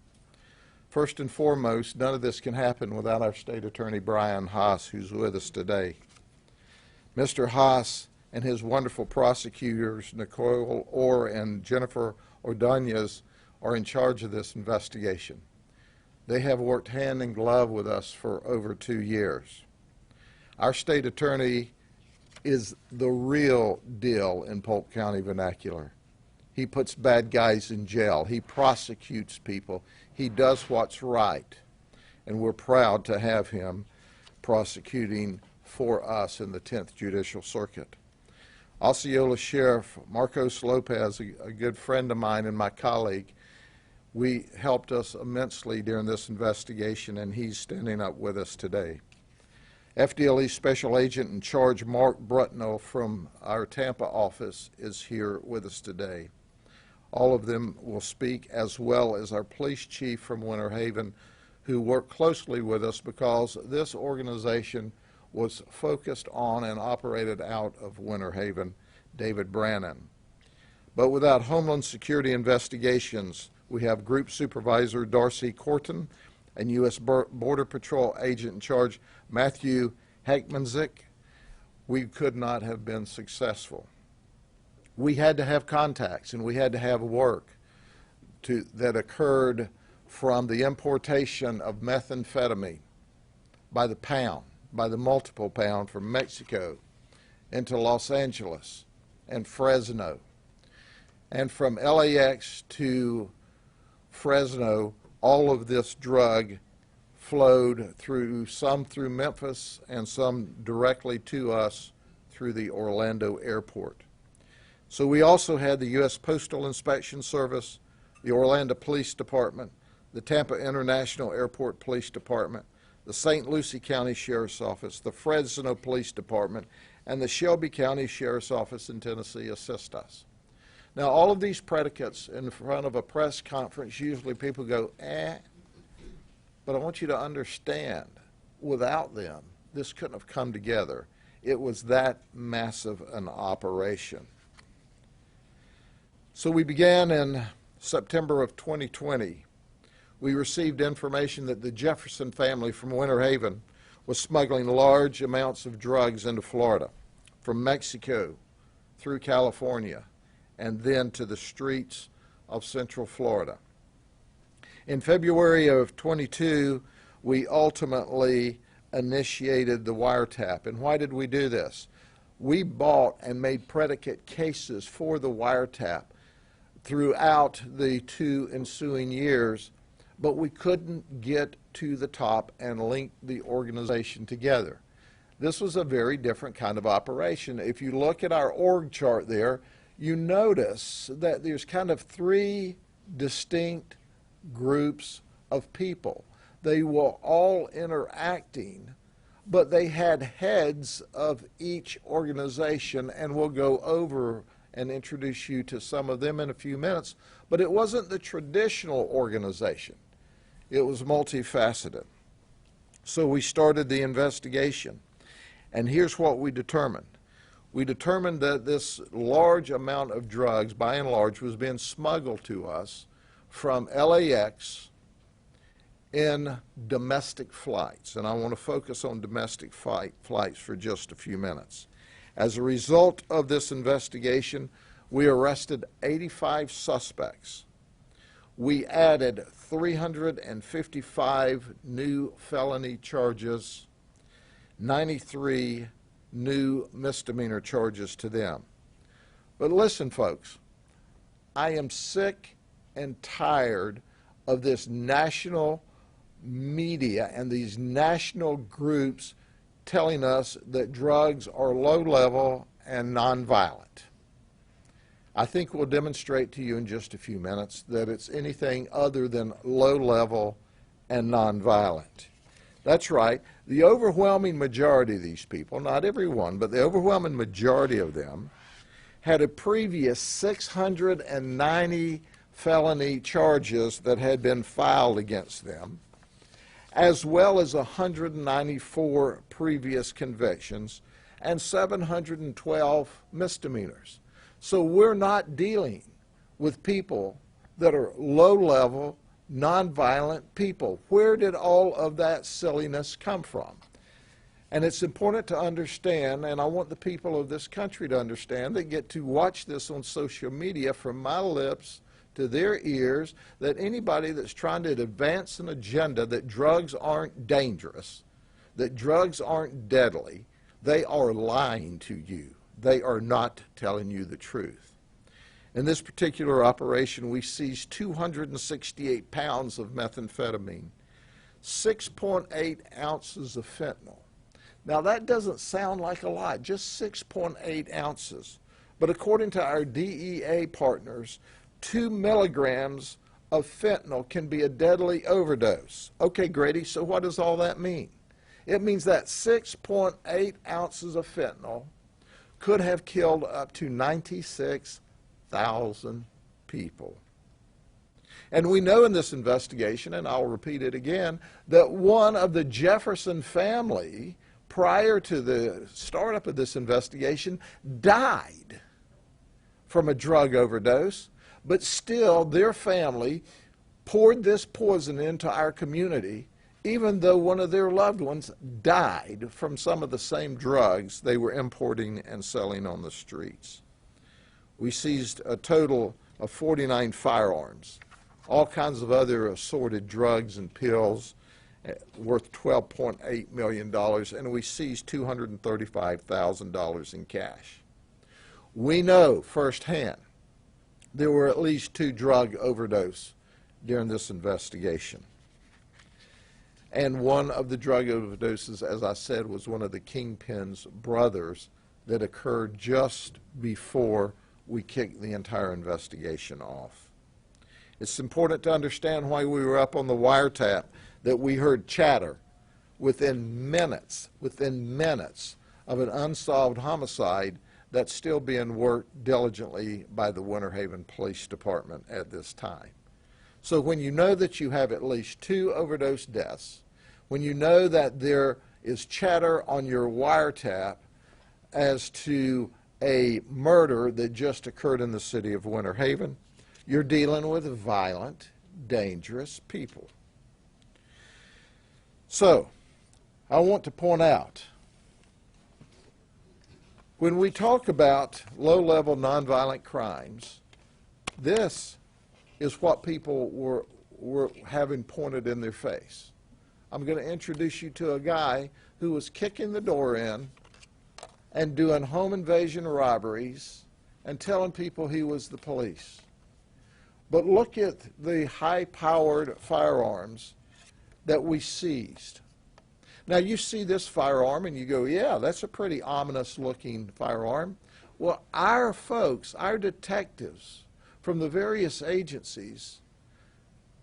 First and foremost, none of this can happen without our State Attorney Brian Haas, who's with us today. Mr. Haas and his wonderful prosecutors, Nicole Orr and Jennifer Ordonez, are in charge of this investigation. They have worked hand in glove with us for over 2 years. Our state attorney is the real deal in Polk County vernacular. He puts bad guys in jail. He prosecutes people. He does what's right. And we're proud to have him prosecuting for us in the 10th Judicial Circuit. Osceola Sheriff Marcos Lopez, a good friend of mine and my colleague, we helped us immensely during this investigation, and he's standing up with us today. FDLE Special Agent in Charge Mark Brutno from our Tampa office is here with us today. All of them will speak, as well as our police chief from Winter Haven, who worked closely with us because this organization was focused on and operated out of Winter Haven, David Brannon. But without Homeland Security investigations, we have Group Supervisor Darcy Corton and U.S. Border Patrol Agent in Charge Matthew Heckmanzik. We could not have been successful. We had to have contacts, and we had to have work that occurred from the importation of methamphetamine by the pound, by the multiple pound, from Mexico into Los Angeles and Fresno. And from LAX to Fresno, all of this drug flowed through, some through Memphis and some directly to us through the Orlando airport. So we also had the U.S. Postal Inspection Service, the Orlando Police Department, the Tampa International Airport Police Department, the St. Lucie County Sheriff's Office, the Fresno Police Department, and the Shelby County Sheriff's Office in Tennessee assist us. Now, all of these predicates in front of a press conference, usually people go, but I want you to understand, without them, this couldn't have come together. It was that massive an operation. So we began in September of 2020. We received information that the Jefferson family from Winter Haven was smuggling large amounts of drugs into Florida, from Mexico through California, and then to the streets of Central Florida. In February of 22, we ultimately initiated the wiretap. And why did we do this? We bought and made predicate cases for the wiretap throughout the 2 ensuing years, but we couldn't get to the top and link the organization together. This was a very different kind of operation. If you look at our org chart there, you notice that there's kind of 3 distinct groups of people. They were all interacting, but they had heads of each organization, and we'll go over and introduce you to some of them in a few minutes. But it wasn't the traditional organization. It was multifaceted. So we started the investigation, and here's what we determined. We determined that this large amount of drugs, by and large, was being smuggled to us from LAX in domestic flights. And I want to focus on domestic flights for just a few minutes. As a result of this investigation, we arrested 85 suspects. We added 355 new felony charges, 93 new misdemeanor charges to them. But listen, folks, I am sick and tired of this national media and these national groups telling us that drugs are low level and nonviolent. I think we'll demonstrate to you in just a few minutes that it's anything other than low level and nonviolent. That's right. The overwhelming majority of these people, not everyone, but the overwhelming majority of them, had a previous 690 felony charges that had been filed against them, as well as 194 previous convictions and 712 misdemeanors. So we're not dealing with people that are low-level, nonviolent people. Where did all of that silliness come from? And it's important to understand, and I want the people of this country to understand, that get to watch this on social media from my lips to their ears, that anybody that's trying to advance an agenda that drugs aren't dangerous, that drugs aren't deadly, they are lying to you. They are not telling you the truth. In this particular operation, we seized 268 pounds of methamphetamine, 6.8 ounces of fentanyl. Now, that doesn't sound like a lot, just 6.8 ounces. But according to our DEA partners, 2 milligrams of fentanyl can be a deadly overdose. Okay, Grady, so what does all that mean? It means that 6.8 ounces of fentanyl could have killed up to 96,000 people. And we know in this investigation, and I'll repeat it again, that one of the Jefferson family, prior to the startup of this investigation, died from a drug overdose, but still their family poured this poison into our community, even though one of their loved ones died from some of the same drugs they were importing and selling on the streets. We seized a total of 49 firearms, all kinds of other assorted drugs and pills worth $12.8 million, and we seized $235,000 in cash. We know firsthand there were at least 2 drug overdoses during this investigation. And one of the drug overdoses, as I said, was one of the Kingpin's brothers that occurred just before we kicked the entire investigation off. It's important to understand why we were up on the wiretap, that we heard chatter within minutes of an unsolved homicide that's still being worked diligently by the Winter Haven Police Department at this time. So when you know that you have at least 2 overdose deaths, when you know that there is chatter on your wiretap as to a murder that just occurred in the city of Winter Haven, you're dealing with violent, dangerous people. So, I want to point out, when we talk about low-level nonviolent crimes, this is what people were having pointed in their face. I'm going to introduce you to a guy who was kicking the door in and doing home invasion robberies and telling people he was the police. But look at the high-powered firearms that we seized. Now, you see this firearm and you go, yeah, that's a pretty ominous-looking firearm. Well, our folks, our detectives from the various agencies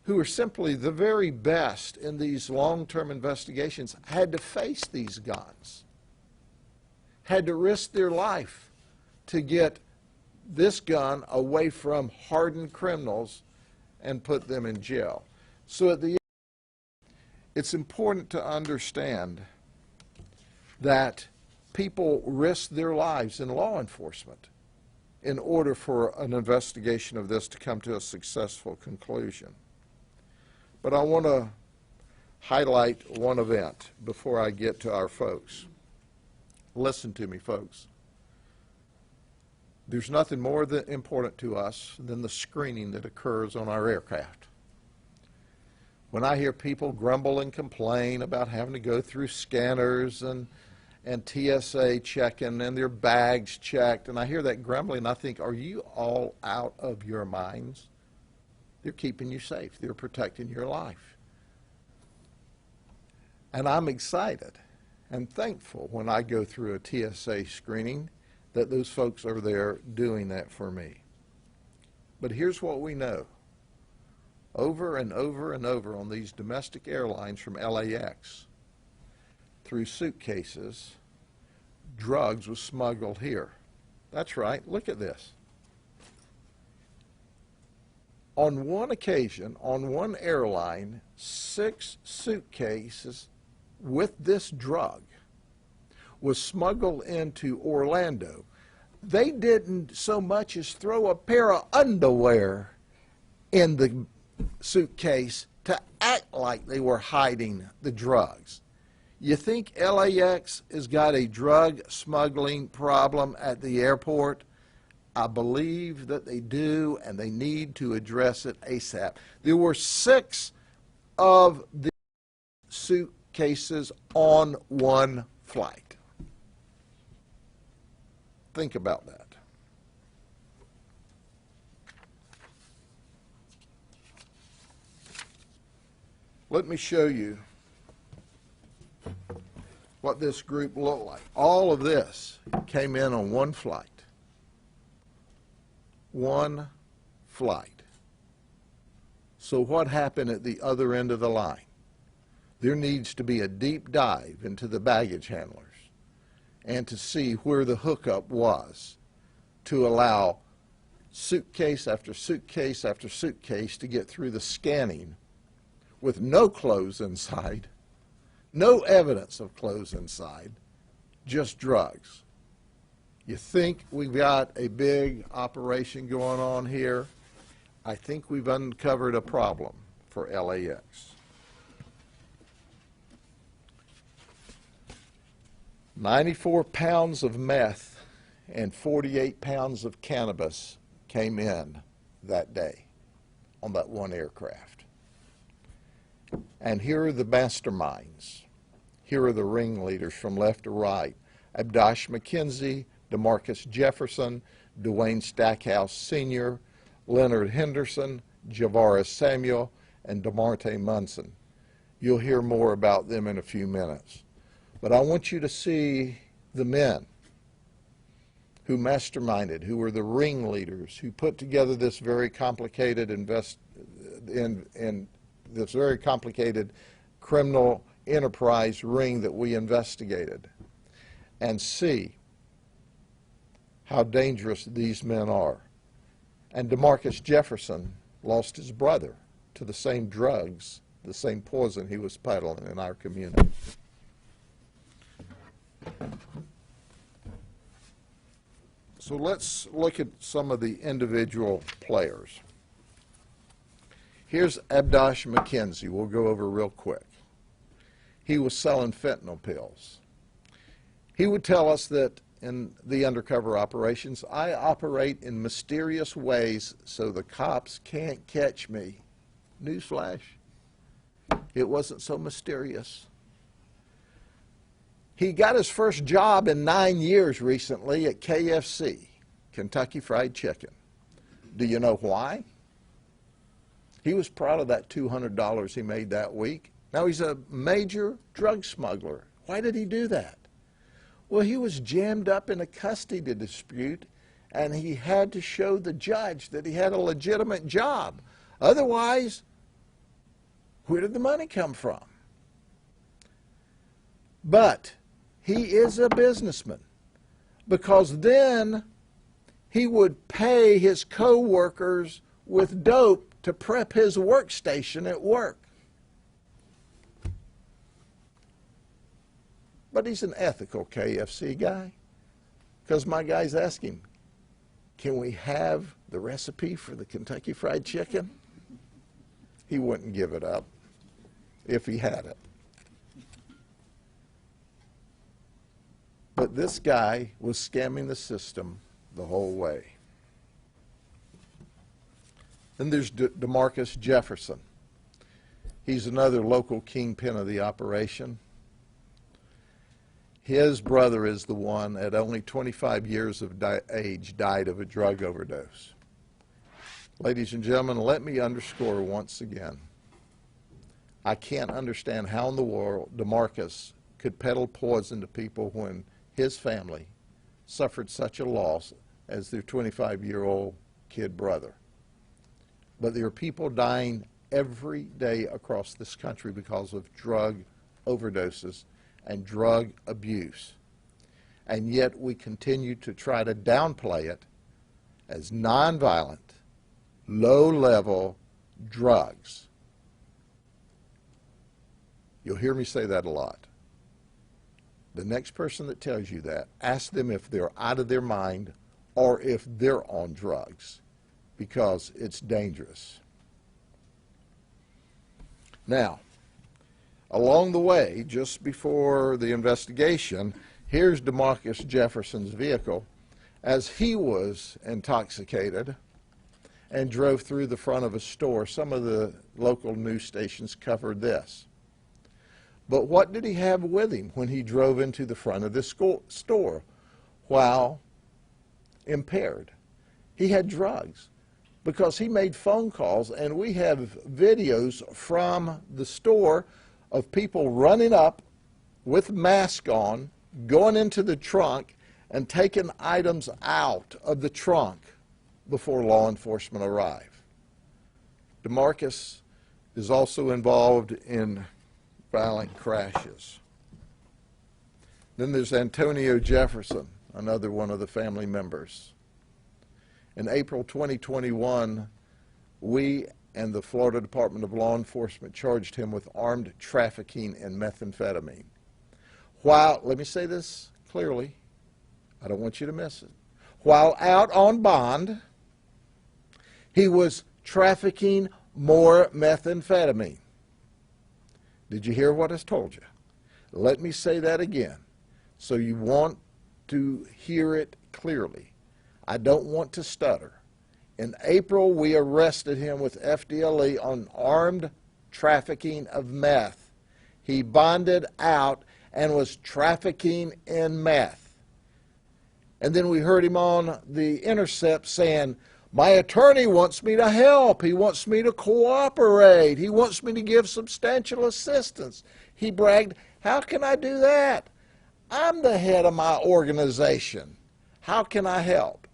who are simply the very best in these long-term investigations, had to face these guns, had to risk their life to get this gun away from hardened criminals and put them in jail. So at the end, it's important to understand that people risk their lives in law enforcement in order for an investigation of this to come to a successful conclusion. But I want to highlight one event before I get to our folks. Listen to me, folks. There's nothing more important to us than the screening that occurs on our aircraft. When I hear people grumble and complain about having to go through scanners and TSA checking and their bags checked, and I hear that grumbling, I think, are you all out of your minds? They're keeping you safe. They're protecting your life. And I'm excited and thankful when I go through a TSA screening that those folks are there doing that for me. But here's what we know. Over and over and over on these domestic airlines from LAX, through suitcases, drugs was smuggled here. That's right. Look at this. On one occasion, on one airline, 6 suitcases with this drug was smuggled into Orlando. They didn't so much as throw a pair of underwear in the suitcase to act like they were hiding the drugs. You think LAX has got a drug smuggling problem at the airport? I believe that they do, and they need to address it ASAP. There were 6 of the suitcases on one flight. Think about that. Let me show you what this group looked like. All of this came in on one flight. One flight. So what happened at the other end of the line? There needs to be a deep dive into the baggage handlers and to see where the hookup was to allow suitcase after suitcase after suitcase to get through the scanning with no clothes inside, no evidence of clothes inside, just drugs. You think we've got a big operation going on here? I think we've uncovered a problem for LAX. 94 pounds of meth and 48 pounds of cannabis came in that day on that one aircraft. And here are the masterminds. Here are the ringleaders from left to right. Abdosh McKenzie, Demarcus Jefferson, Dwayne Stackhouse Sr., Leonard Henderson, Javaris Samuel, and DeMarte Munson. You'll hear more about them in a few minutes. But I want you to see the men who masterminded, who were the ringleaders, who put together this very complicated this very complicated criminal enterprise ring that we investigated, and see how dangerous these men are. And Demarcus Jefferson lost his brother to the same drugs, the same poison he was peddling in our community. So let's look at some of the individual players. Here's Abdosh McKenzie. We'll go over real quick. He was selling fentanyl pills. He would tell us that in the undercover operations, I operate in mysterious ways so the cops can't catch me. Newsflash, it wasn't so mysterious. He got his first job in 9 years recently at KFC, Kentucky Fried Chicken. Do you know why? He was proud of that $200 he made that week. Now he's a major drug smuggler. Why did he do that? Well, he was jammed up in a custody dispute, and he had to show the judge that he had a legitimate job. Otherwise, Where did the money come from? But he is a businessman, because then he would pay his co-workers with dope to prep his workstation at work. But he's an ethical KFC guy, because my guys ask him, can we have the recipe for the Kentucky Fried Chicken? He wouldn't give it up if he had it. But this guy was scamming the system the whole way. Then there's Demarcus Jefferson. He's another local kingpin of the operation. His brother is the one, at only 25 years of age, died of a drug overdose. Ladies and gentlemen, let me underscore once again, I can't understand how in the world Demarcus could peddle poison to people when his family suffered such a loss as their 25-year-old kid brother. But there are people dying every day across this country because of drug overdoses and drug abuse. And yet we continue to try to downplay it as nonviolent, low-level drugs. You'll hear me say that a lot. The next person that tells you that, ask them if they're out of their mind or if they're on drugs, because it's dangerous. Now, along the way, just before the investigation, here's Demarcus Jefferson's vehicle as he was intoxicated and drove through the front of a store. Some of the local news stations covered this. But what did he have with him when he drove into the front of this store while impaired? He had drugs, because he made phone calls, and we have videos from the store of people running up with masks on, going into the trunk, and taking items out of the trunk before law enforcement arrive. Demarcus is also involved in violent crashes. Then there's Nathaniel Jefferson, another one of the family members. In April 2021, we and the Florida Department of Law Enforcement charged him with armed trafficking in methamphetamine. While, let me say this clearly, I don't want you to miss it. While out on bond, he was trafficking more methamphetamine. Did you hear what I told you? Let me say that again, so you want to hear it clearly. I don't want to stutter. In April, we arrested him with FDLE on armed trafficking of meth. He bonded out and was trafficking in meth. And then we heard him on the Intercept saying, my attorney wants me to help. He wants me to cooperate. He wants me to give substantial assistance. He bragged, how can I do that? I'm the head of my organization. How can I help?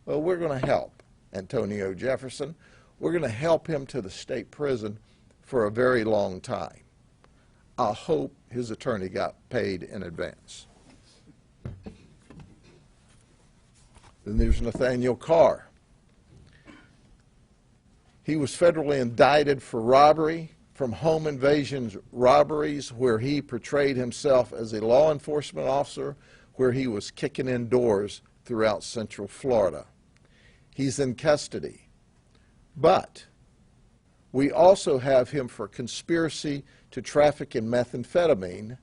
Well, we're going to help Nathaniel Jefferson. We're going to help him to the state prison for a very long time. I hope his attorney got paid in advance. Then there's Nathaniel Carr. He was federally indicted for robbery, from home invasion robberies, where he portrayed himself as a law enforcement officer, where he was kicking in doors throughout Central Florida. He's in custody. But we also have him for conspiracy to traffic in methamphetamine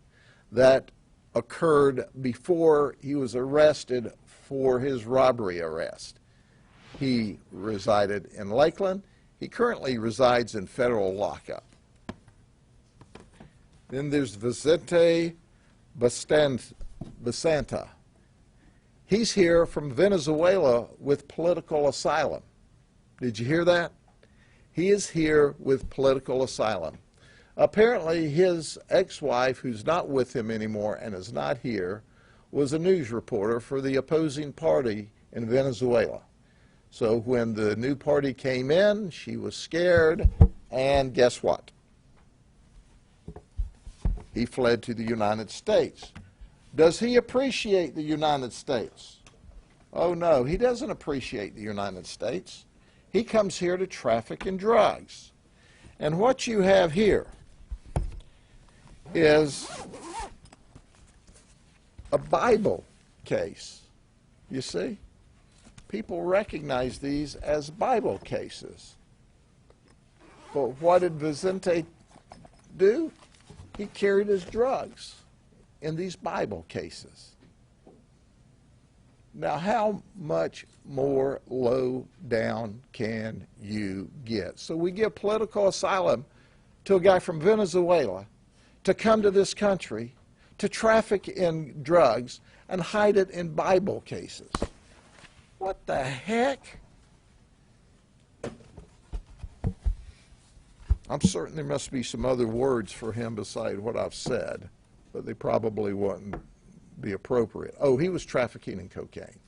that occurred before he was arrested for his robbery arrest. He resided in Lakeland. He currently resides in federal lockup. Then there's Vicente Basanta. He's here from Venezuela with political asylum. Did you hear that? He is here with political asylum. Apparently his ex-wife, who's not with him anymore and is not here, was a news reporter for the opposing party in Venezuela. So when the new party came in, she was scared, and guess what? He fled to the United States. Does he appreciate the United States? Oh no, he doesn't appreciate the United States. He comes here to traffic in drugs. And what you have here is a Bible case. You see? People recognize these as Bible cases. But what did Vicente do? He carried his drugs in these Bible cases. Now, how much more low down can you get? So we give political asylum to a guy from Venezuela to come to this country to traffic in drugs and hide it in Bible cases. What the heck? I'm certain there must be some other words for him beside what I've said, but they probably wouldn't be appropriate. Oh, he was trafficking in cocaine.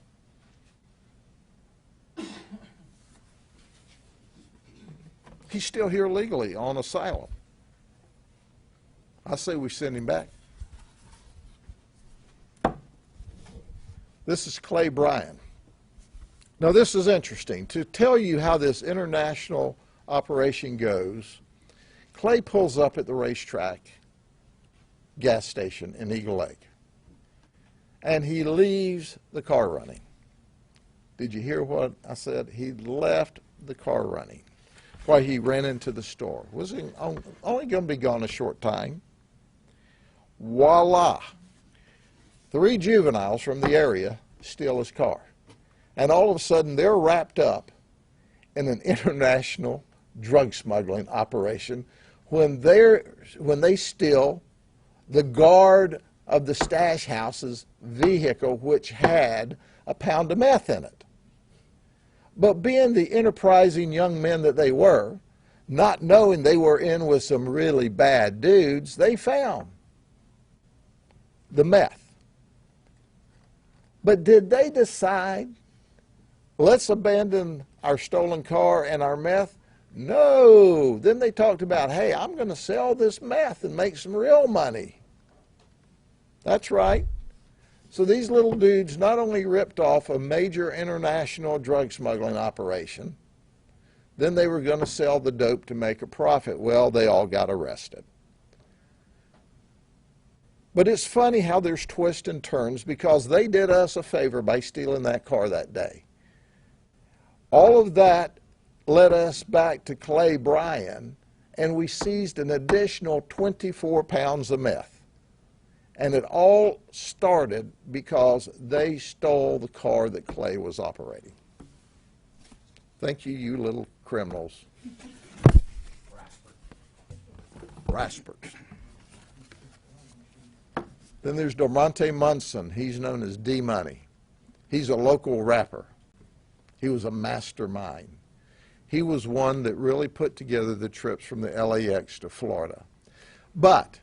He's still here legally on asylum. I say we send him back. This is Clay Bryan. Now this is interesting. To tell you how this international operation goes, Clay pulls up at the racetrack gas station in Eagle Lake, and he leaves the car running. Did you hear what I said? He left the car running while he ran into the store. Was he only going to be gone a short time? Voila! 3 juveniles from the area steal his car. And all of a sudden, they're wrapped up in an international drug smuggling operation when they steal the guard of the stash house's vehicle, which had a pound of meth in it. But being the enterprising young men that they were, not knowing they were in with some really bad dudes, they found the meth. But did they decide, let's abandon our stolen car and our meth? No. Then they talked about, hey, I'm going to sell this meth and make some real money. That's right. So these little dudes not only ripped off a major international drug smuggling operation, then they were going to sell the dope to make a profit. Well, they all got arrested. But it's funny how there's twists and turns, because they did us a favor by stealing that car that day. All of that led us back to Clay Bryan, and we seized an additional 24 pounds of meth. And it all started because they stole the car that Clay was operating. Thank you, you little criminals. Raspers. Then there's Dormonte Munson. He's known as D-Money. He's a local rapper. He was a mastermind. He was one that really put together the trips from the LAX to Florida. But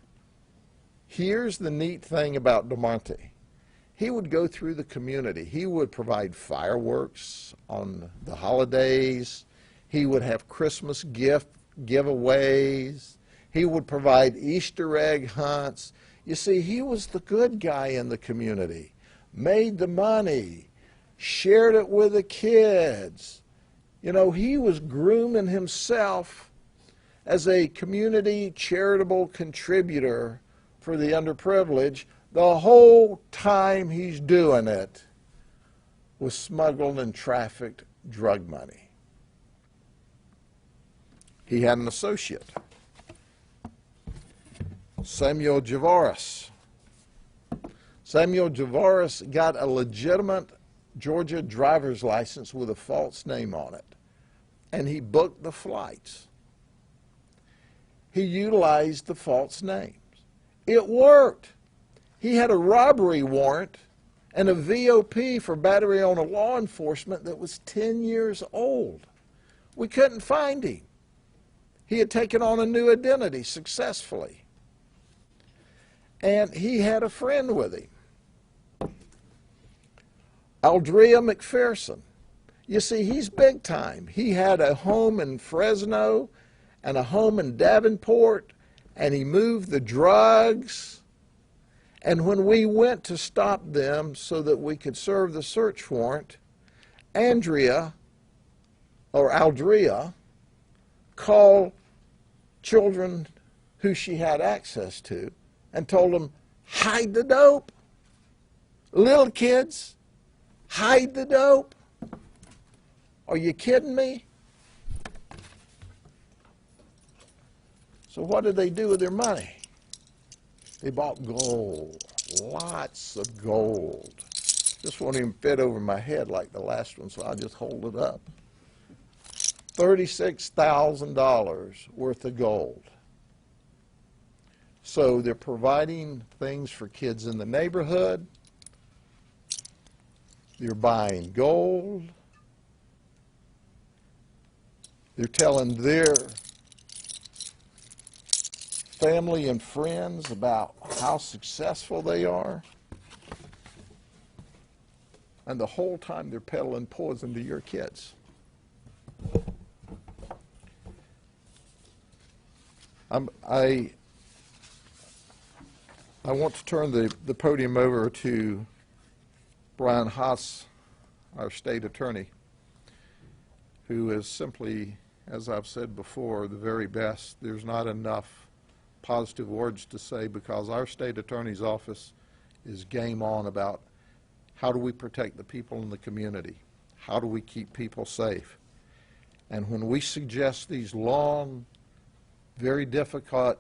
here's the neat thing about Demarcus. He would go through the community. He would provide fireworks on the holidays. He would have Christmas gift giveaways. He would provide Easter egg hunts. You see, he was the good guy in the community, made the money, shared it with the kids. You know, he was grooming himself as a community charitable contributor for the underprivileged. The whole time he's doing it with smuggled and trafficked drug money. He had an associate, Samuel Javaris. Samuel Javaris got a legitimate Georgia driver's license with a false name on it, and he booked the flights. He utilized the false names. It worked. He had a robbery warrant and a VOP for battery on a law enforcement that was 10 years old. We couldn't find him. He had taken on a new identity successfully. And he had a friend with him, Aldrea McPherson. You see, he's big time. He had a home in Fresno and a home in Davenport and he moved the drugs. And when we went to stop them so that we could serve the search warrant, Aldria called children who she had access to and told them, hide the dope. Little kids, hide the dope. Are you kidding me? So what did they do with their money? They bought gold, lots of gold. This won't even fit over my head like the last one, so I'll just hold it up. $36,000 worth of gold. So they're providing things for kids in the neighborhood. They're buying gold. They're telling their family and friends about how successful they are. And the whole time they're peddling poison to your kids. I want to turn the podium over to Brian Haas, our state attorney, who is simply, as I've said before, the very best. There's not enough positive words to say because our state attorney's office is game on about how do we protect the people in the community? How do we keep people safe? And when we suggest these long, very difficult,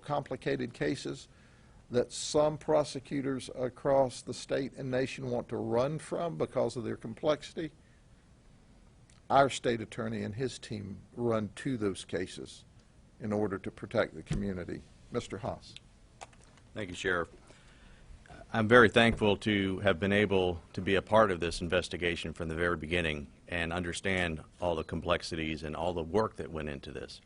complicated cases that some prosecutors across the state and nation want to run from because of their complexity, our state attorney and his team run to those cases in order to protect the community. Mr. Haas. Thank you, Sheriff. I'm very thankful to have been able to be a part of this investigation from the very beginning and understand all the complexities and all the work that went into this.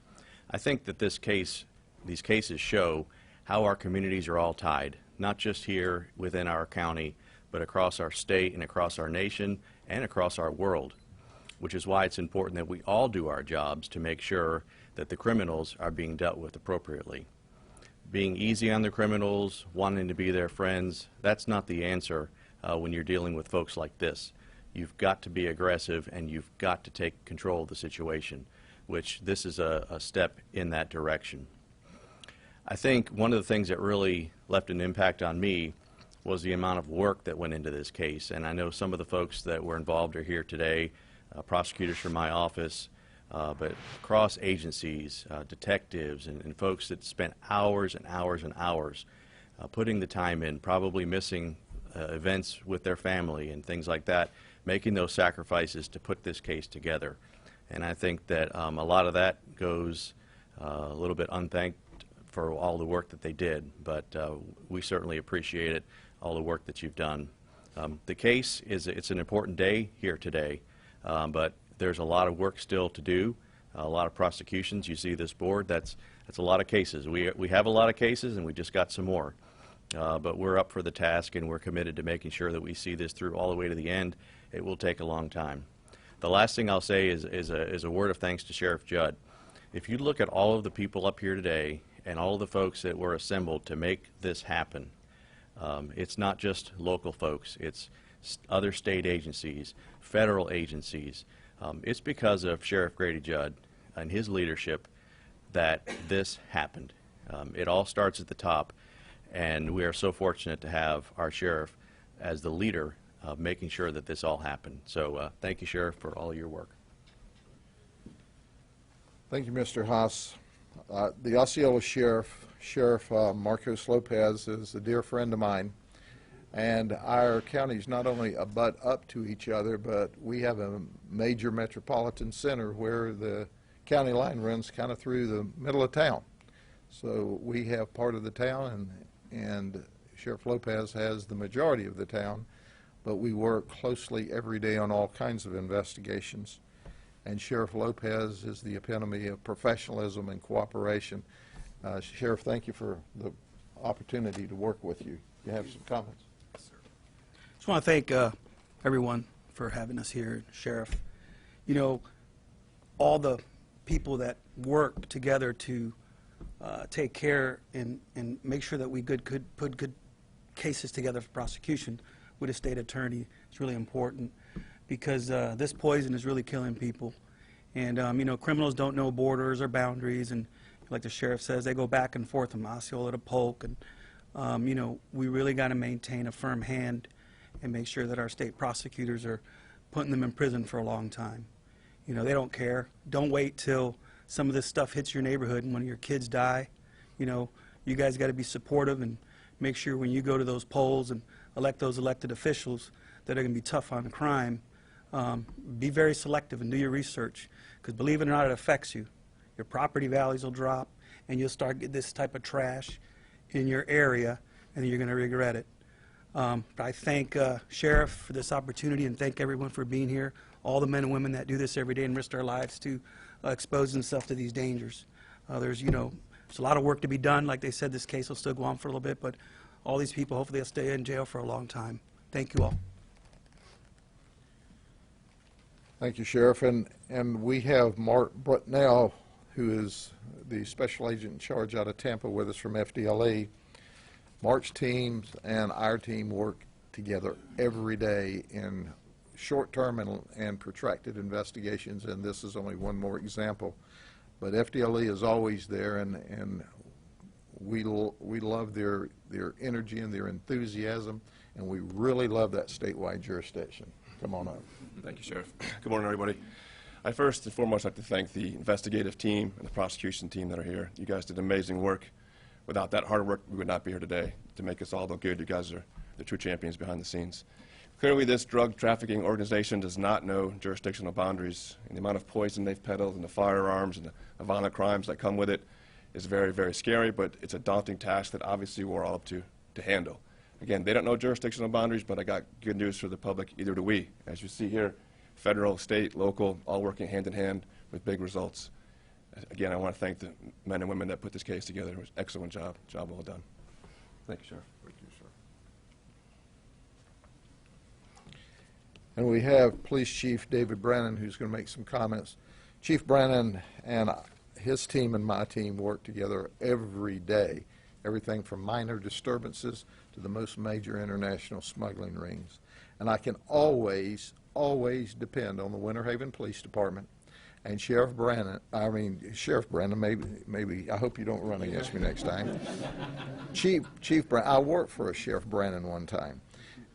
I think that these cases show how our communities are all tied, not just here within our county, but across our state and across our nation and across our world, which is why it's important that we all do our jobs to make sure that the criminals are being dealt with appropriately. Being easy on the criminals, wanting to be their friends, that's not the answer when you're dealing with folks like this. You've got to be aggressive and you've got to take control of the situation, which this is a step in that direction. I think one of the things that really left an impact on me was the amount of work that went into this case. And I know some of the folks that were involved are here today, prosecutors from my office, but across agencies, detectives, and folks that spent hours and hours and hours putting the time in, probably missing events with their family and things like that, making those sacrifices to put this case together. And I think that a lot of that goes a little bit unthanked for all the work that they did, but we certainly appreciate it, all the work that you've done. The case it's an important day here today, but there's a lot of work still to do, a lot of prosecutions. You see this board, that's a lot of cases. We have a lot of cases and we just got some more. But we're up for the task and we're committed to making sure that we see this through all the way to the end. It will take a long time. The last thing I'll say is a word of thanks to Sheriff Judd. If you look at all of the people up here today and all of the folks that were assembled to make this happen, it's not just local folks, it's other state agencies, federal agencies. It's because of Sheriff Grady Judd and his leadership that this happened. It all starts at the top, and we are so fortunate to have our sheriff as the leader of making sure that this all happened. So thank you, Sheriff, for all your work. Thank you, Mr. Haas. The Osceola Sheriff Marcos Lopez, is a dear friend of mine. And our counties not only abut up to each other, but we have a major metropolitan center where the county line runs kind of through the middle of town. So we have part of the town, and Sheriff Lopez has the majority of the town, but we work closely every day on all kinds of investigations. And Sheriff Lopez is the epitome of professionalism and cooperation. Sheriff, thank you for the opportunity to work with you. You have some comments? I just want to thank everyone for having us here. Sheriff, you know, all the people that work together to take care and make sure that we could put good cases together for prosecution with a state attorney. It's really important because this poison is really killing people. And, you know, criminals don't know borders or boundaries, and like the sheriff says, they go back and forth from Osceola to Polk, and, you know, we really got to maintain a firm hand and make sure that our state prosecutors are putting them in prison for a long time. You know, they don't care. Don't wait till some of this stuff hits your neighborhood and one of your kids die. You know, you guys got to be supportive and make sure when you go to those polls and elect those elected officials that are going to be tough on crime, be very selective and do your research, because believe it or not, it affects you. Your property values will drop, and you'll start getting this type of trash in your area, and then you're going to regret it. But I thank Sheriff for this opportunity, and thank everyone for being here, all the men and women that do this every day and risk their lives to expose themselves to these dangers. There's a lot of work to be done. Like they said, this case will still go on for a little bit, but all these people, hopefully, will stay in jail for a long time. Thank you all. Thank you, Sheriff. And we have Mark Brutnell, who is the special agent in charge out of Tampa with us from FDLE. Mark's teams and our team work together every day in short-term and protracted investigations, and this is only one more example. But FDLE is always there, and we love their energy and their enthusiasm, and we really love that statewide jurisdiction. Come on up. Thank you, Sheriff. Good morning, everybody. I first and foremost like to thank the investigative team and the prosecution team that are here. You guys did amazing work. Without that hard work, we would not be here today to make us all look good. You guys are the true champions behind the scenes. Clearly, this drug trafficking organization does not know jurisdictional boundaries, and the amount of poison they've peddled and the firearms and the violent crimes that come with it is very, very scary, but it's a daunting task that obviously we're all up to handle. Again, they don't know jurisdictional boundaries, but I got good news for the public, either do we. As you see here, federal, state, local, all working hand in hand with big results. Again, I want to thank the men and women that put this case together. It was an excellent job. Job well done. Thank you, Sheriff. Thank you, sir. And we have Police Chief David Brannon, who's going to make some comments. Chief Brannon and his team and my team work together every day, everything from minor disturbances to the most major international smuggling rings. And I can always depend on the Winter Haven Police Department and Sheriff Brannon, maybe, I hope you don't run against me next time. Chief Brannon, I worked for a Sheriff Brannon one time.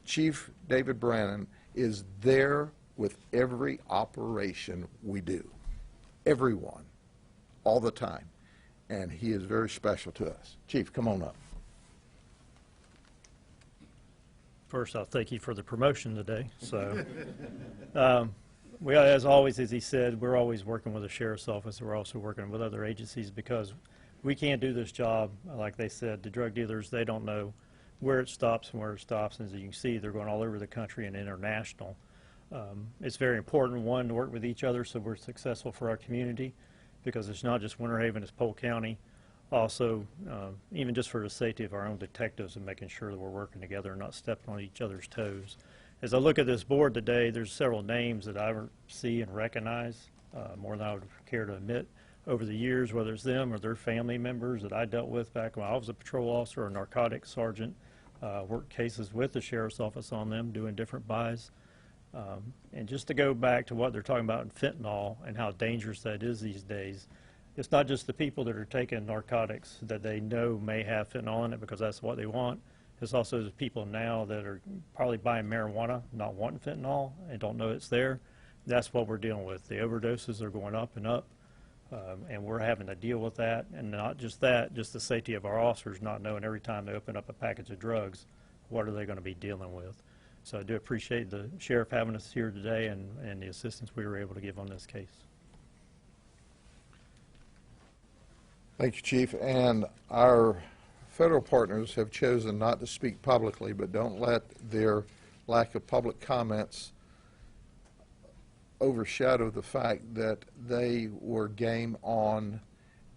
Chief David Brannon is there with every operation we do, everyone, all the time, and he is very special to us. Chief, come on up. First, I'll thank you for the promotion today. So, as always, as he said, we're always working with the Sheriff's Office. We're also working with other agencies because we can't do this job. Like they said, the drug dealers, they don't know where it stops and where it stops. And as you can see, they're going all over the country and international. It's very important, one, to work with each other so we're successful for our community, because it's not just Winter Haven, it's Polk County. Also, even just for the safety of our own detectives and making sure that we're working together and not stepping on each other's toes. As I look at this board today, there's several names that I see and recognize more than I would care to admit over the years, whether it's them or their family members that I dealt with back when I was a patrol officer or narcotics sergeant. Worked cases with the Sheriff's Office on them, doing different buys. And just to go back to what they're talking about in fentanyl and how dangerous that is these days, it's not just the people that are taking narcotics that they know may have fentanyl in it because that's what they want. It's also the people now that are probably buying marijuana, not wanting fentanyl, and don't know it's there. That's what we're dealing with. The overdoses are going up and up, and we're having to deal with that. And not just that, just the safety of our officers not knowing every time they open up a package of drugs, what are they going to be dealing with. So I do appreciate the Sheriff having us here today and the assistance we were able to give on this case. Thank you, Chief. And our federal partners have chosen not to speak publicly, but don't let their lack of public comments overshadow the fact that they were game on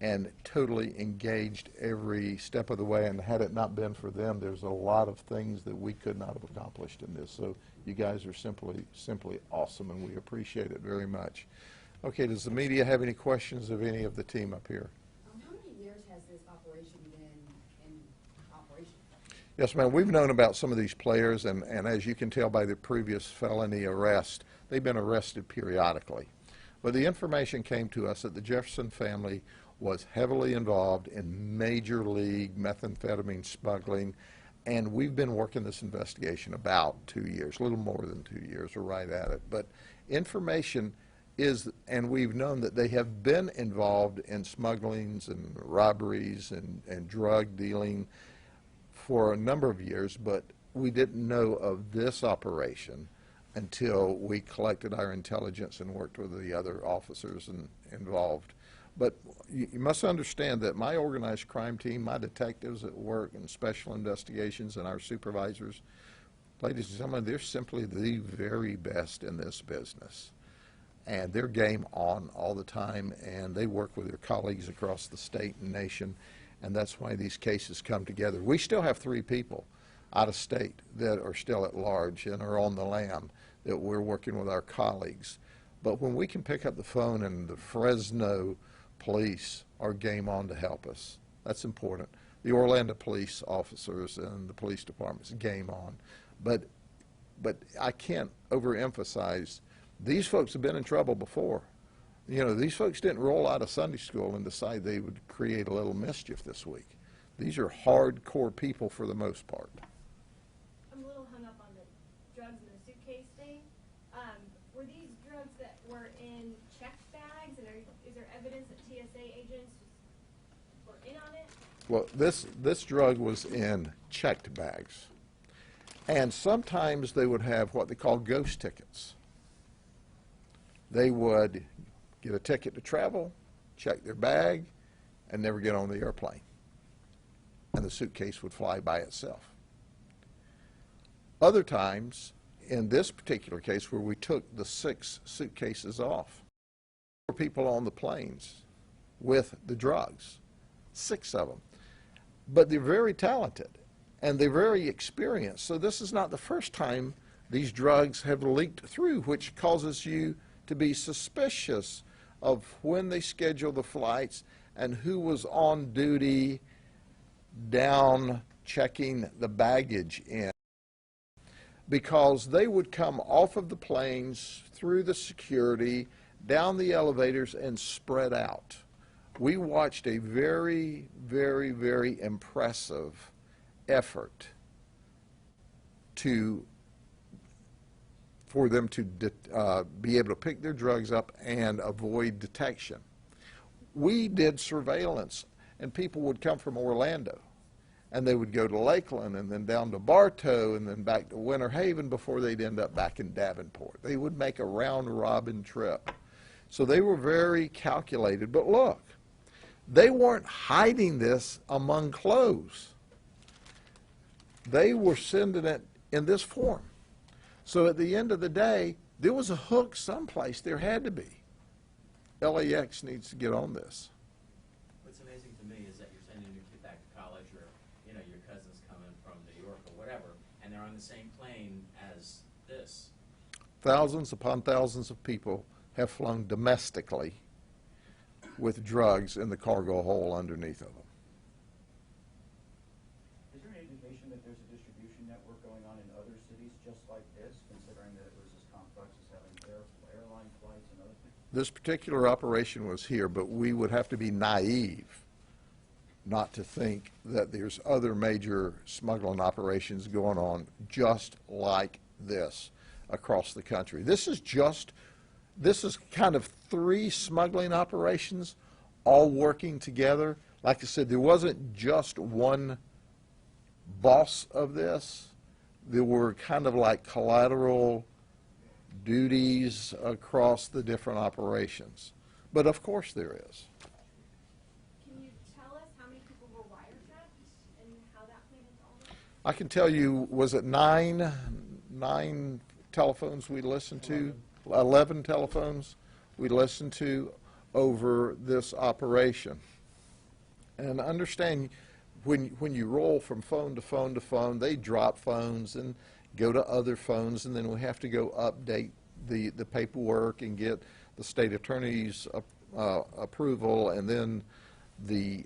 and totally engaged every step of the way. And had it not been for them, there's a lot of things that we could not have accomplished in this. So you guys are simply awesome, and we appreciate it very much. Okay, does the media have any questions of any of the team up here? How many years has this operation been in operation? Yes, ma'am. We've known about some of these players, and as you can tell by the previous felony arrest, they've been arrested periodically. But the information came to us that the Jefferson family was heavily involved in major league methamphetamine smuggling, and we've been working this investigation about 2 years, a little more than 2 years. We're right at it. But information is, and we've known that they have been involved in smugglings and robberies and drug dealing for a number of years, but we didn't know of this operation until we collected our intelligence and worked with the other officers involved. But you must understand that my organized crime team, my detectives at work and special investigations and our supervisors, ladies and gentlemen, they're simply the very best in this business. And they're game on all the time, and they work with their colleagues across the state and nation, and that's why these cases come together. We still have 3 people out of state that are still at large and are on the lam that we're working with our colleagues. But when we can pick up the phone and the Fresno police are game on to help us, that's important. The Orlando police officers and the police departments game on. But I can't overemphasize, these folks have been in trouble before. You know, these folks didn't roll out of Sunday school and decide they would create a little mischief this week. These are hardcore people for the most part. I'm a little hung up on the drugs in the suitcase thing. Were these drugs that were in checked bags, and is there evidence that TSA agents were in on it? Well, this drug was in checked bags. And sometimes they would have what they call ghost tickets. They would get a ticket to travel, check their bag, and never get on the airplane. And the suitcase would fly by itself. Other times, in this particular case where we took the 6 suitcases off, there were people on the planes with the drugs, 6 of them. But they're very talented and they're very experienced. So this is not the first time these drugs have leaked through, which causes you to be suspicious of when they schedule the flights and who was on duty down checking the baggage in. Because they would come off of the planes, through the security, down the elevators, and spread out. We watched a very, very, very impressive effort for them to be able to pick their drugs up and avoid detection. We did surveillance, and people would come from Orlando, and they would go to Lakeland and then down to Bartow and then back to Winter Haven before they'd end up back in Davenport. They would make a round-robin trip. So they were very calculated. But look, they weren't hiding this among clothes. They were sending it in this form. So at the end of the day, there was a hook someplace. There had to be. LAX needs to get on this. What's amazing to me is that you're sending your kid back to college, or your cousin's coming from New York or whatever, and they're on the same plane as this. Thousands upon thousands of people have flown domestically with drugs in the cargo hole underneath of them. Is there any indication that there's a distribution network going on in other cities just like this, considering that it was as complex as having airline flights and other things? This particular operation was here, but we would have to be naive not to think that there's other major smuggling operations going on just like this across the country. This is kind of 3 smuggling operations all working together. Like I said, there wasn't just one boss of this. There were kind of like collateral duties across the different operations. But of course there is. Can you tell us how many people were wiretapped and how that played into all that? I can tell you, was it 9 telephones we listened to? 11 telephones we listened to over this operation. And understand, when you roll from phone to phone to phone, they drop phones and go to other phones, and then we have to go update the paperwork and get the state attorney's approval, and then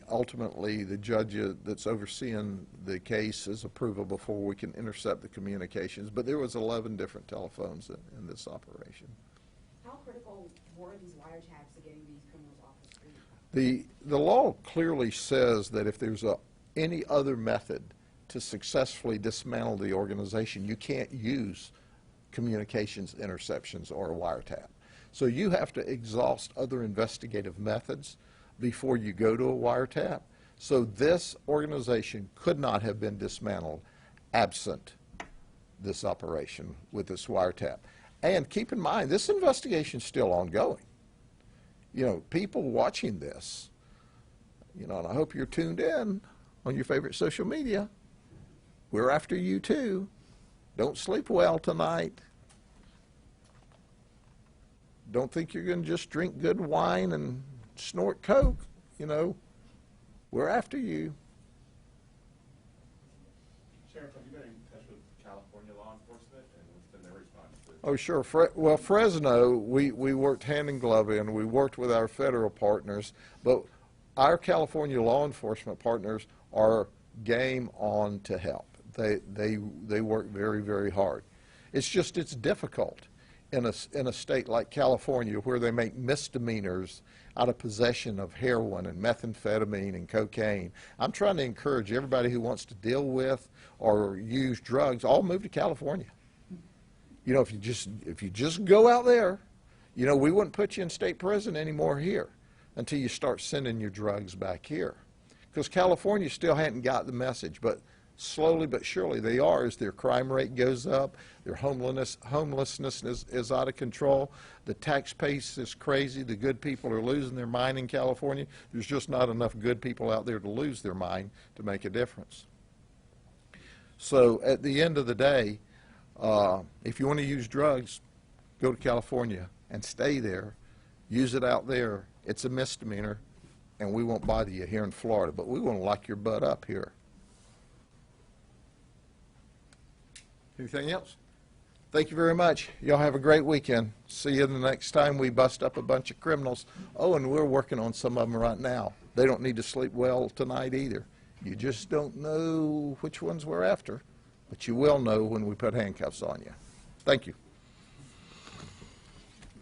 ultimately the judge that's overseeing the case is approval before we can intercept the communications. But there was 11 different telephones in this operation. How critical were these wiretaps to getting these criminals off the street? The law clearly says that if there's any other method to successfully dismantle the organization, you can't use communications interceptions or a wiretap. So you have to exhaust other investigative methods before you go to a wiretap. So this organization could not have been dismantled absent this operation with this wiretap. And keep in mind, this investigation is still ongoing. You know, people watching this, you know, and I hope you're tuned in on your favorite social media. We're after you too. Don't sleep well tonight. Don't think you're going to just drink good wine and snort coke. You know, we're after you. Sheriff, have you been in touch with California law enforcement, and what's been their response to? Oh, sure. Well, Fresno, we worked hand in glove in. We worked with our federal partners, but our California law enforcement partners are game on to help. They work very, very hard. It's difficult in a state like California where they make misdemeanors out of possession of heroin and methamphetamine and cocaine. I'm trying to encourage everybody who wants to deal with or use drugs, all move to California. You know, if you just go out there, you know, we wouldn't put you in state prison anymore here until you start sending your drugs back here. Because California still hadn't got the message, but slowly but surely they are, as their crime rate goes up, their homelessness is out of control, the tax base is crazy, the good people are losing their mind in California. There's just not enough good people out there to lose their mind to make a difference. So at the end of the day, if you want to use drugs, go to California and stay there. Use it out there. It's a misdemeanor, and we won't bother you here in Florida, but we want to lock your butt up here. Anything else? Thank you very much. Y'all have a great weekend. See you the next time we bust up a bunch of criminals. Oh, and we're working on some of them right now. They don't need to sleep well tonight either. You just don't know which ones we're after, but you will know when we put handcuffs on you. Thank you.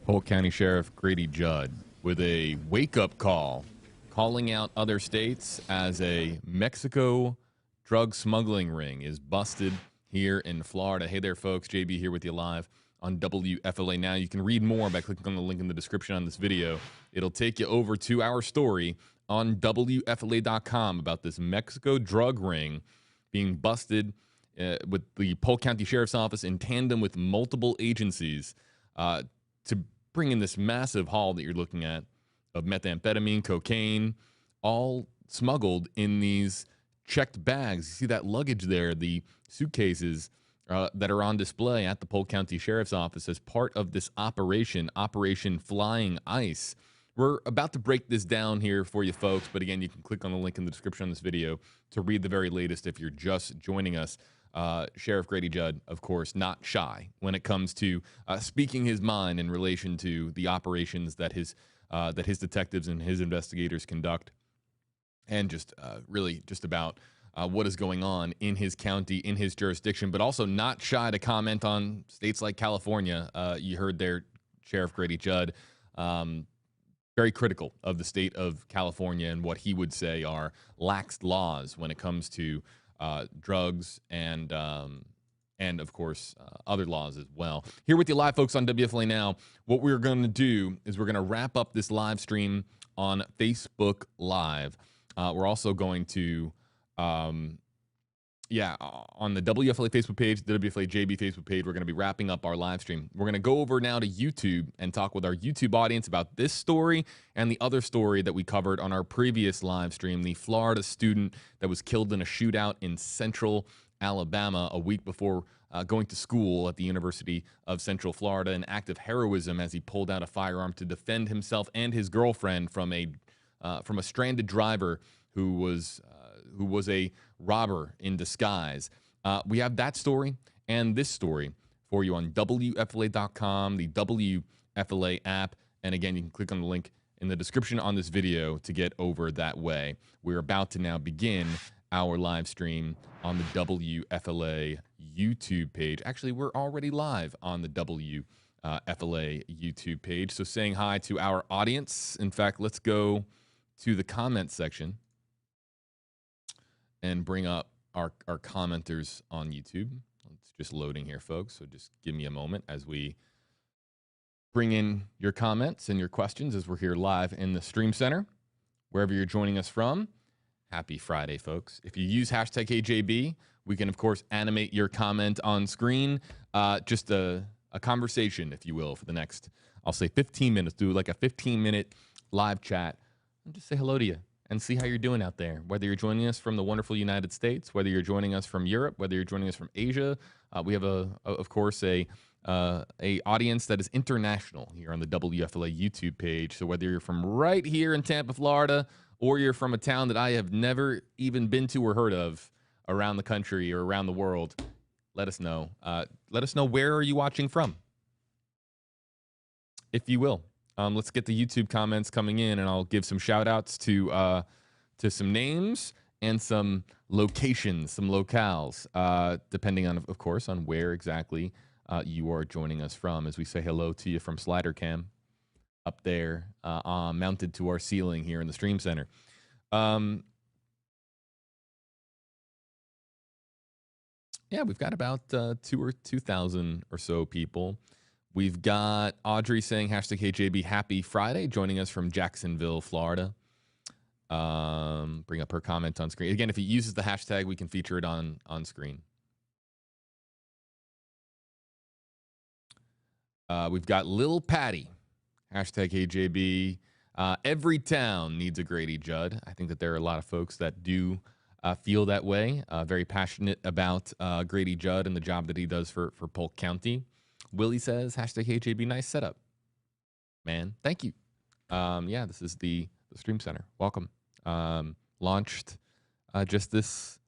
Polk County Sheriff Grady Judd with a wake-up call, calling out other states as a Mexico drug smuggling ring is busted here in Florida. Hey there, folks. JB here with you live on WFLA Now. You can read more by clicking on the link in the description on this video. It'll take you over to our story on WFLA.com about this Mexico drug ring being busted with the Polk County Sheriff's Office in tandem with multiple agencies to bring in this massive haul that you're looking at of methamphetamine, cocaine, all smuggled in these checked bags. You see that luggage there, the suitcases that are on display at the Polk County Sheriff's Office as part of this Operation Flying Ice. We're about to break this down here for you folks, but again, you can click on the link in the description on this video to read the very latest if you're just joining us. Sheriff Grady Judd, of course, not shy when it comes to speaking his mind in relation to the operations that his detectives and his investigators conduct, and just really just about what is going on in his county, in his jurisdiction, but also not shy to comment on states like California. You heard there, Sheriff Grady Judd, very critical of the state of California and what he would say are lax laws when it comes to drugs and of course, other laws as well. Here with you live, folks, on WFLA Now. What we're going to do is we're going to wrap up this live stream on Facebook Live. We're also going to, on the WFLA Facebook page, the WFLA JB Facebook page, we're going to be wrapping up our live stream. We're going to go over now to YouTube and talk with our YouTube audience about this story and the other story that we covered on our previous live stream, the Florida student that was killed in a shootout in Central Alabama a week before going to school at the University of Central Florida, an act of heroism as he pulled out a firearm to defend himself and his girlfriend from a stranded driver who was a robber in disguise. We have that story and this story for you on WFLA.com, the WFLA app, and again, you can click on the link in the description on this video to get over that way. We're about to now begin our live stream on the WFLA YouTube page. Actually, we're already live on the WFLA YouTube page. So saying hi to our audience. In fact, let's go to the comment section and bring up our commenters on YouTube. It's just loading here, folks. So just give me a moment as we bring in your comments and your questions as we're here live in the Stream Center. Wherever you're joining us from, happy Friday, folks. If you use hashtag HeyJB, we can, of course, animate your comment on screen. Just a conversation, if you will, for the next, I'll say 15 minutes. Do like a 15-minute live chat and just say hello to you and see how you're doing out there. Whether you're joining us from the wonderful United States, whether you're joining us from Europe, whether you're joining us from Asia. We have, of course, a audience that is international here on the WFLA YouTube page. So whether you're from right here in Tampa, Florida, or you're from a town that I have never even been to or heard of around the country or around the world, let us know. Let us know, where are you watching from, if you will. Let's get the YouTube comments coming in, and I'll give some shout outs to some names and some locations, some locales, depending on, of course, on where exactly you are joining us from, as we say hello to you from Slider Cam up there, mounted to our ceiling here in the Stream Center. Yeah, we've got about 2,000 or so people. We've got Audrey saying hashtag HeyJB happy Friday, joining us from Jacksonville, Florida. Bring up her comment on screen. Again, if he uses the hashtag, we can feature it on screen. We've got Lil Patty, hashtag HeyJB. Every town needs a Grady Judd. I think that there are a lot of folks that do feel that way. Very passionate about Grady Judd and the job that he does for Polk County. Willie says, hashtag HeyJB, nice setup. Man, thank you. Yeah, this is the Stream Center. Welcome. Launched just this,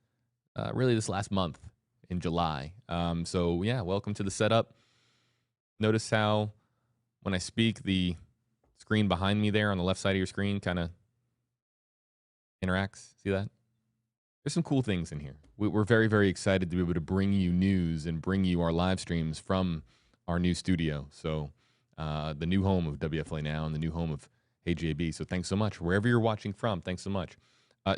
really this last month in July. So yeah, welcome to the setup. Notice how when I speak, the screen behind me there on the left side of your screen kind of interacts. See that? There's some cool things in here. We're very, very excited to be able to bring you news and bring you our live streams from our new studio. So the new home of WFLA Now and the new home of HeyJB. So thanks so much. Wherever you're watching from, thanks so much.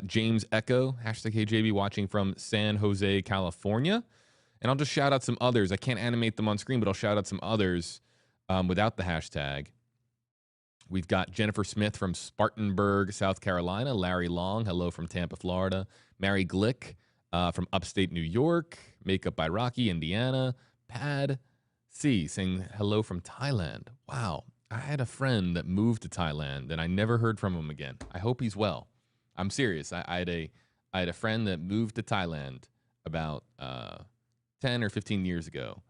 James Echo, hashtag HeyJB, watching from San Jose, California. And I'll just shout out some others. I can't animate them on screen, but I'll shout out some others without the hashtag. We've got Jennifer Smith from Spartanburg, South Carolina. Larry Long, hello from Tampa, Florida. Mary Glick from upstate New York. Makeup by Rocky, Indiana. Pad C saying hello from Thailand. Wow. I had a friend that moved to Thailand, and I never heard from him again. I hope he's well. I'm serious. I had a friend that moved to Thailand about 10 or 15 years ago,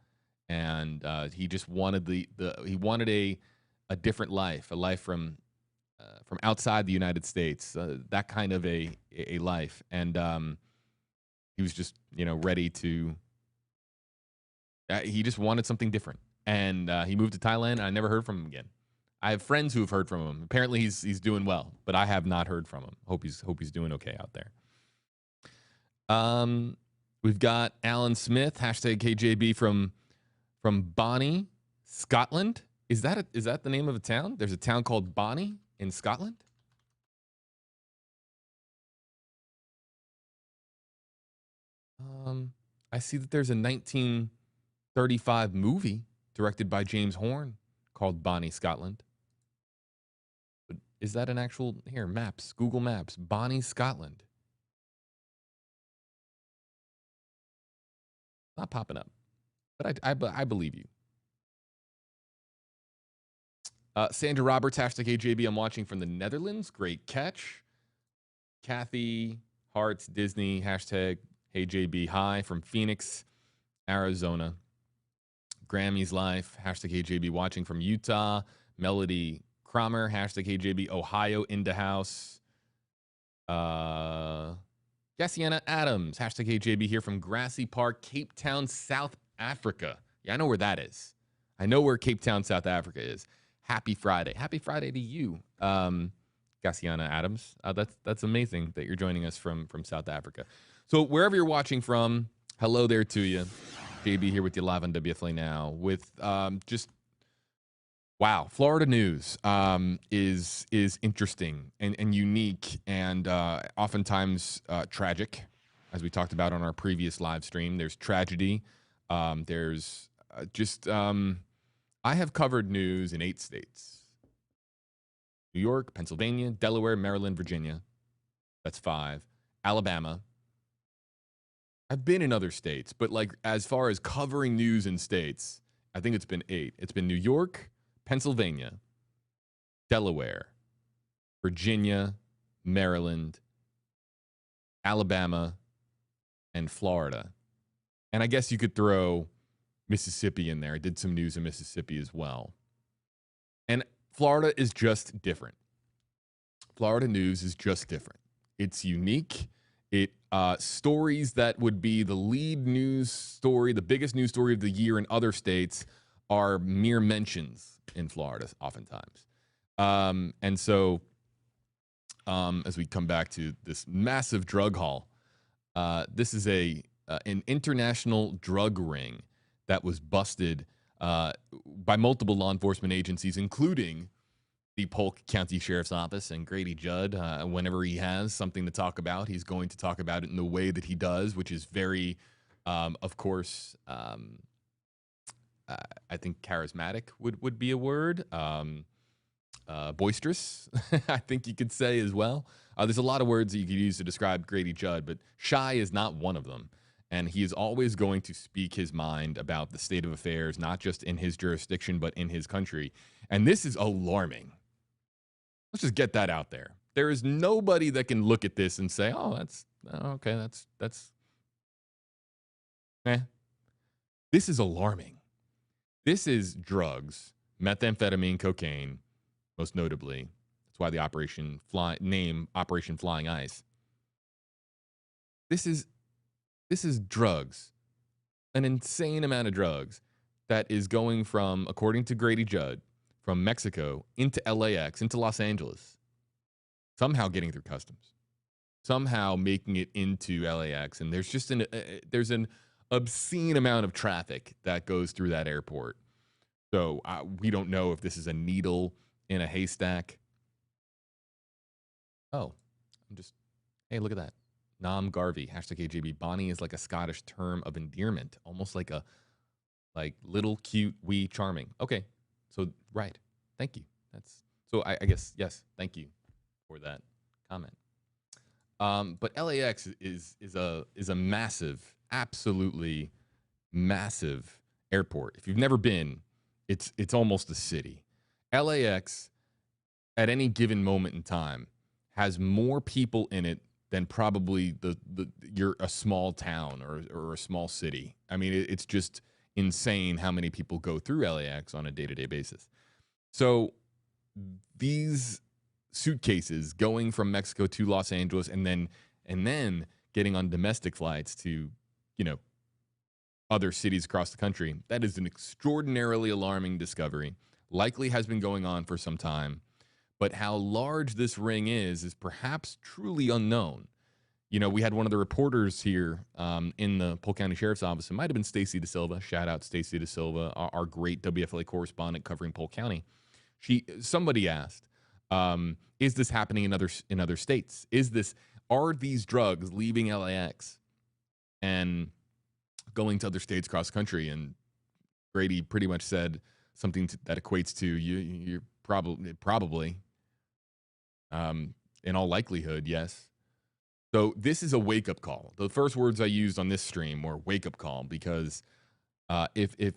and he just wanted he wanted a different life, a life from outside the United States, that kind of a life, and he was just ready to. He just wanted something different, and he moved to Thailand. And I never heard from him again. I have friends who have heard from him. Apparently, he's doing well, but I have not heard from him. Hope he's doing okay out there. We've got Alan Smith, hashtag HeyJB from Bonnie, Scotland. Is that the name of a town? There's a town called Bonnie in Scotland. I see that there's a 1935 movie directed by James Horn called Bonnie, Scotland. But is that an actual, here, maps, Google Maps, Bonnie, Scotland? Not popping up, but I believe you. Sandra Roberts, hashtag HeyJB, I'm watching from the Netherlands. Great catch. Kathy Hearts Disney, hashtag HeyJB, hi from Phoenix, Arizona. Grammy's Life, hashtag HeyJB, watching from Utah. Melody Cromer, hashtag HeyJB, Ohio, in the house. Gassiana Adams, hashtag HeyJB, here from Grassy Park, Cape Town, South Africa. Yeah, I know where that is. I know where Cape Town, South Africa is. Happy Friday. Happy Friday to you. Gassiana Adams. That's amazing that you're joining us from South Africa. So wherever you're watching from, hello there to you. JB here with you live on WFLA Now with just wow, Florida news is interesting and unique and oftentimes tragic, as we talked about on our previous live stream. There's tragedy. There's I have covered news in 8 states: New York, Pennsylvania, Delaware, Maryland, Virginia. That's 5. Alabama. I've been in other states, but like as far as covering news in states, I think it's been 8. It's been New York, Pennsylvania, Delaware, Virginia, Maryland, Alabama, and Florida. And I guess you could throw Mississippi in there. I did some news in Mississippi as well. And Florida is just different. Florida news is just different. It's unique. It stories that would be the lead news story, the biggest news story of the year in other states are mere mentions in Florida oftentimes. And so as we come back to this massive drug haul, this is an international drug ring that was busted by multiple law enforcement agencies, including the Polk County Sheriff's Office and Grady Judd. Whenever he has something to talk about, he's going to talk about it in the way that he does, which is very, of course, I think charismatic would be a word. Boisterous, I think you could say as well. There's a lot of words that you could use to describe Grady Judd, but shy is not one of them. And he is always going to speak his mind about the state of affairs, not just in his jurisdiction, but in his country. And this is alarming. Let's just get that out there. There is nobody that can look at this and say, oh, that's okay. That's This is alarming. This is drugs, methamphetamine, cocaine, most notably. That's why the Operation Flying Ice. This is drugs, an insane amount of drugs that is going from, according to Grady Judd, from Mexico into LAX, into Los Angeles, somehow getting through customs, somehow making it into LAX. And there's just there's an obscene amount of traffic that goes through that airport. So we don't know if this is a needle in a haystack. Oh, hey, look at that. Nam Garvey, #AJB. Bonnie is like a Scottish term of endearment, almost like little, cute, wee, charming. Okay, so right. Thank you. I guess, yes, thank you for that comment. But LAX is a massive, absolutely massive airport. If you've never been, it's almost a city. LAX at any given moment in time has more people in it than probably you're a small town or a small city. I mean, it's just insane how many people go through LAX on a day-to-day basis. So these suitcases going from Mexico to Los Angeles and then getting on domestic flights to, other cities across the country, that is an extraordinarily alarming discovery. Likely has been going on for some time. But how large this ring is perhaps truly unknown. We had one of the reporters here in the Polk County Sheriff's Office. It might have been Stacy De Silva. Shout out Stacy De Silva, our great WFLA correspondent covering Polk County. Somebody asked, is this happening in other states? Are these drugs leaving LAX and going to other states across the country? And Grady pretty much said something that equates to you're probably. In all likelihood, yes. So this is a wake-up call. The first words I used on this stream were wake-up call, because if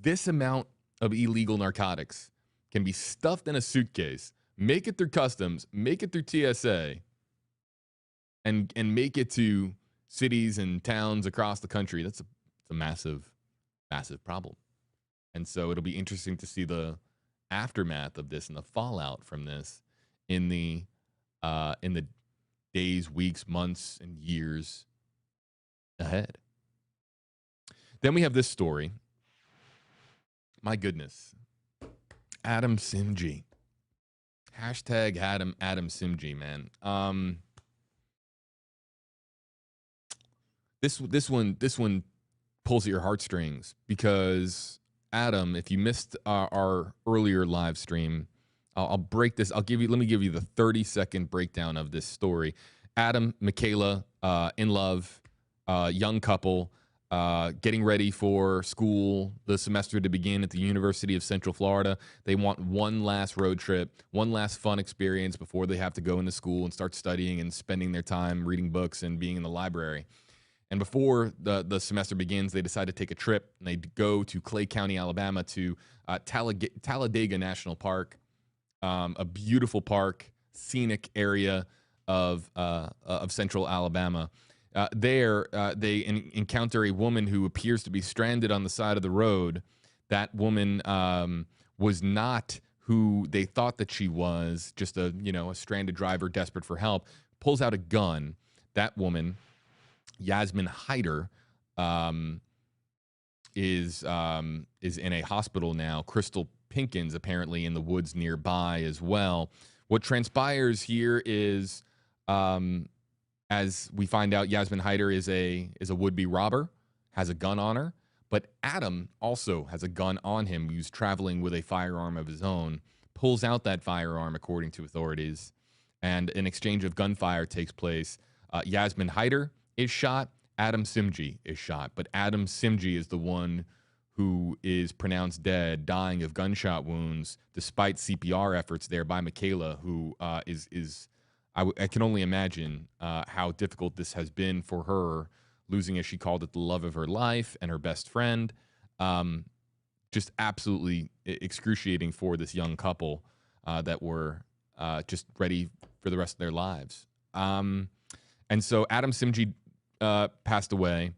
this amount of illegal narcotics can be stuffed in a suitcase, make it through customs, make it through TSA, and make it to cities and towns across the country, that's a massive, massive problem. And so it'll be interesting to see the aftermath of this and the fallout from this in the days, weeks, months, and years ahead. Then we have this story. My goodness. Adam Simji. Hashtag Adam Simji, man. This one pulls at your heartstrings because Adam, if you missed our earlier live stream, I'll break this. Let me give you the 30-second breakdown of this story. Adam, Michaela, in love, young couple, getting ready for school, the semester to begin at the University of Central Florida. They want one last road trip, one last fun experience before they have to go into school and start studying and spending their time reading books and being in the library. And before the semester begins, they decide to take a trip, and they go to Clay County, Alabama, to Talladega National Park, a beautiful park, scenic area of central Alabama. There, they encounter a woman who appears to be stranded on the side of the road. That woman was not who they thought that she was, just a stranded driver desperate for help. Pulls out a gun. That woman, Yasmin Hyder, is in a hospital now. Crystal Pinkins apparently in the woods nearby as well. What transpires here is, as we find out, Yasmin Hyder is a would-be robber, has a gun on her, but Adam also has a gun on him. He's traveling with a firearm of his own, pulls out that firearm according to authorities, and an exchange of gunfire takes place. Yasmin Hyder is shot. Adam Simji is shot, but Adam Simji is the one who is pronounced dead, dying of gunshot wounds, despite CPR efforts there by Michaela, who I can only imagine how difficult this has been for her, losing, as she called it, the love of her life and her best friend. Just absolutely excruciating for this young couple that were just ready for the rest of their lives. And so Adam Simji passed away,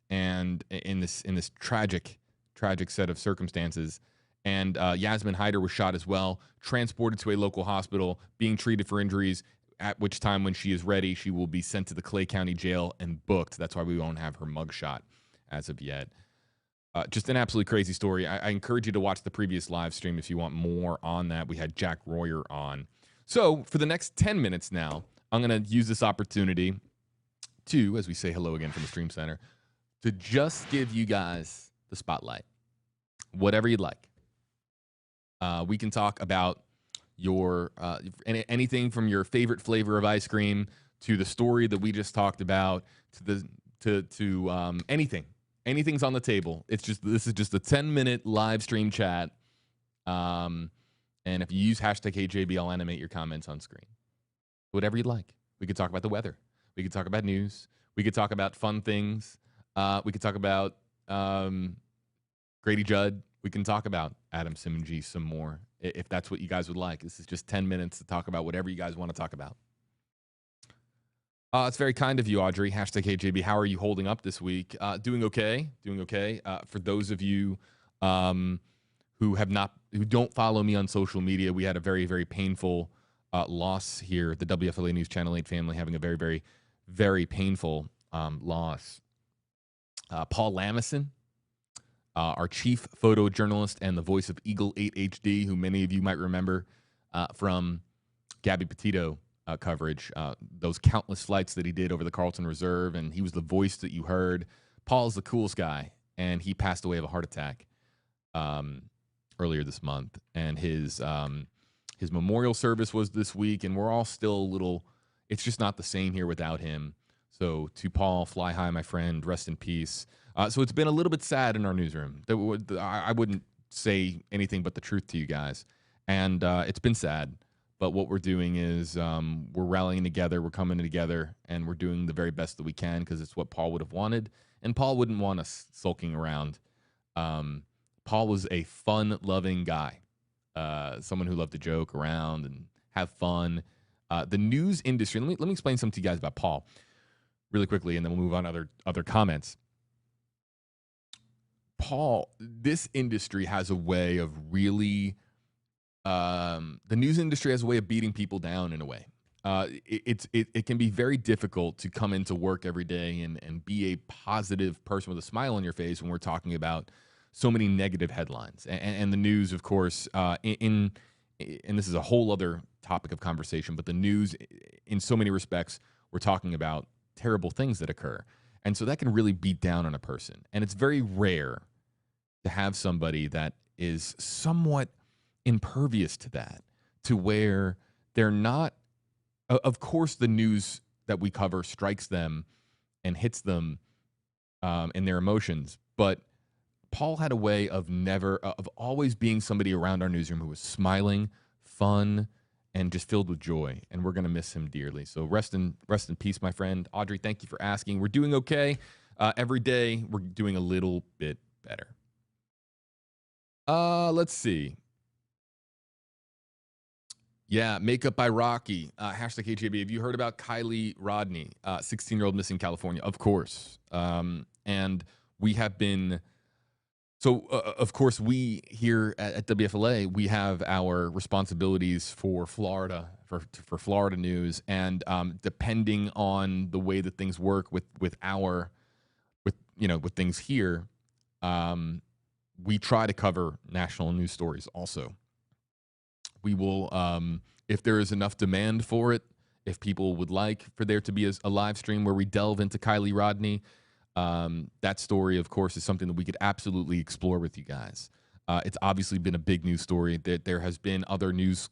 and in this tragic set of circumstances. And Yasmin Hyder was shot as well, transported to a local hospital, being treated for injuries, at which time, when she is ready, she will be sent to the Clay County Jail and booked. That's why we won't have her mugshot as of yet. Just an absolutely crazy story. I encourage you to watch the previous live stream if you want more on that. We had Jack Royer on. So for the next 10 minutes now, I'm going to use this opportunity to, as we say hello again from the Stream Center, to just give you guys the spotlight. Whatever you'd like. We can talk about your anything from your favorite flavor of ice cream to the story that we just talked about to anything. Anything's on the table. This is just a 10-minute live stream chat. And if you use hashtag HJB, I'll animate your comments on screen. Whatever you'd like. We could talk about the weather. We could talk about news. We could talk about fun things. We could talk about Grady Judd. We can talk about Adam Simji some more, if that's what you guys would like. This is just 10 minutes to talk about whatever you guys want to talk about. It's very kind of you, Audrey. Hashtag HJB. How are you holding up this week? Doing okay. Doing okay. For those of you who don't follow me on social media, we had a very, very painful loss here. The WFLA News Channel 8 family having a very, very, very painful loss. Paul Lamison, our chief photojournalist and the voice of Eagle 8 HD, who many of you might remember from Gabby Petito coverage, those countless flights that he did over the Carlton Reserve, and he was the voice that you heard. Paul's the coolest guy, and he passed away of a heart attack earlier this month. And his memorial service was this week, and we're all still a little, it's just not the same here without him. So to Paul, fly high, my friend, rest in peace. So it's been a little bit sad in our newsroom. I wouldn't say anything but the truth to you guys. And it's been sad. But what we're doing is we're rallying together, we're coming together, and we're doing the very best that we can because it's what Paul would have wanted. And Paul wouldn't want us sulking around. Paul was a fun-loving guy, someone who loved to joke around and have fun. The news industry, let me explain something to you guys about Paul really quickly, and then we'll move on to other comments. Paul, this industry has a way of really, the news industry has a way of beating people down in a way. It can be very difficult to come into work every day and be a positive person with a smile on your face when we're talking about so many negative headlines. And the news, of course, in and this is a whole other topic of conversation, but the news, in so many respects, we're talking about terrible things that occur. And so that can really beat down on a person. And it's very rare to have somebody that is somewhat impervious to that, to where they're not, of course, the news that we cover strikes them and hits them in their emotions. But Paul had a way of always being somebody around our newsroom who was smiling, fun, and just filled with joy. And we're going to miss him dearly. So rest in peace, my friend. Audrey, thank you for asking. We're doing okay. Every day, we're doing a little bit better. Let's see. Yeah, Makeup by Rocky. Hashtag HAB. Have you heard about Kylie Rodney, 16-year-old missing in California? Of course. And we have been... So, of course, we here at WFLA, we have our responsibilities for Florida, for Florida news. And depending on the way that things work with things here, we try to cover national news stories also. We will, if there is enough demand for it, if people would like for there to be a live stream where we delve into Kylie Rodney, that story, of course, is something that we could absolutely explore with you guys. It's obviously been a big news story. There has been other news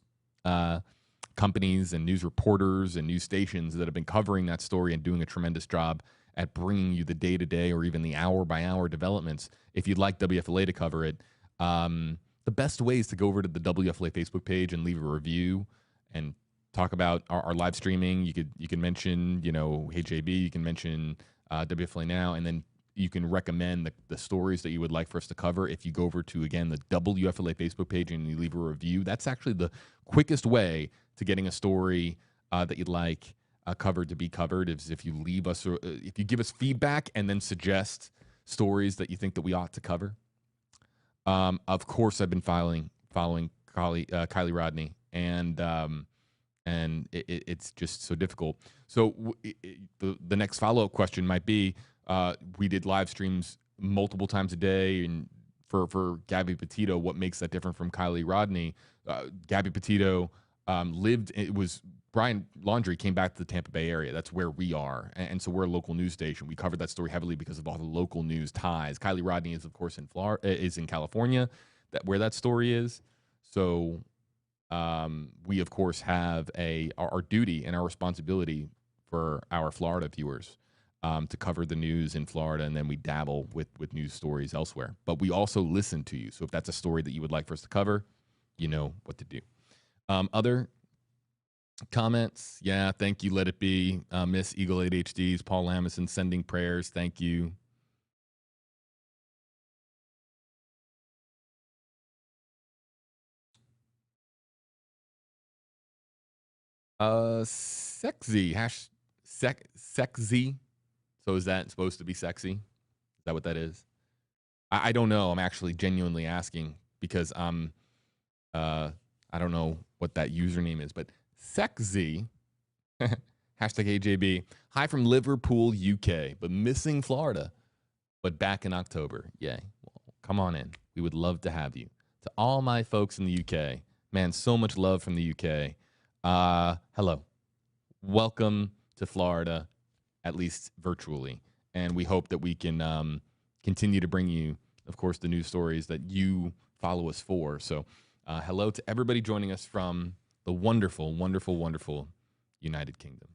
companies and news reporters and news stations that have been covering that story and doing a tremendous job at bringing you the day-to-day or even the hour-by-hour developments. If you'd like WFLA to cover it, the best way is to go over to the WFLA Facebook page and leave a review and talk about our live streaming. You can mention, Hey JB, you can mention WFLA Now, and then you can recommend the stories that you would like for us to cover. If you go over to, again, the WFLA Facebook page and you leave a review, that's actually the quickest way to getting a story that you'd like covered to be covered, is if you leave us, or if you give us feedback and then suggest stories that you think that we ought to cover. Of course, I've been following Kylie Rodney, and it's just so difficult. So the next follow-up question might be, we did live streams multiple times a day, and for Gabby Petito, what makes that different from Kylie Rodney? Gabby Petito Brian Laundrie came back to the Tampa Bay area. That's where we are. And so we're a local news station. We covered that story heavily because of all the local news ties. Kylie Rodney is, of course, in California, where that story is. So we, of course, have our duty and our responsibility for our Florida viewers to cover the news in Florida, and then we dabble with news stories elsewhere. But we also listen to you. So if that's a story that you would like for us to cover, you know what to do. Other comments? Yeah, thank you, Let It Be. Miss Eagle 8HDs, Paul Lamison sending prayers. Thank you. Sexy. Sexy. So is that supposed to be sexy? Is that what that is? I don't know. I'm actually genuinely asking because I don't know what that username is, but sexy. Hashtag AJB. Hi from Liverpool, UK, but missing Florida, but back in October. Yay. Well, come on in. We would love to have you. To all my folks in the UK, man, so much love from the UK. Hello. Welcome to Florida, at least virtually. And we hope that we can continue to bring you, of course, the news stories that you follow us for. So hello to everybody joining us from the wonderful, wonderful, wonderful United Kingdom.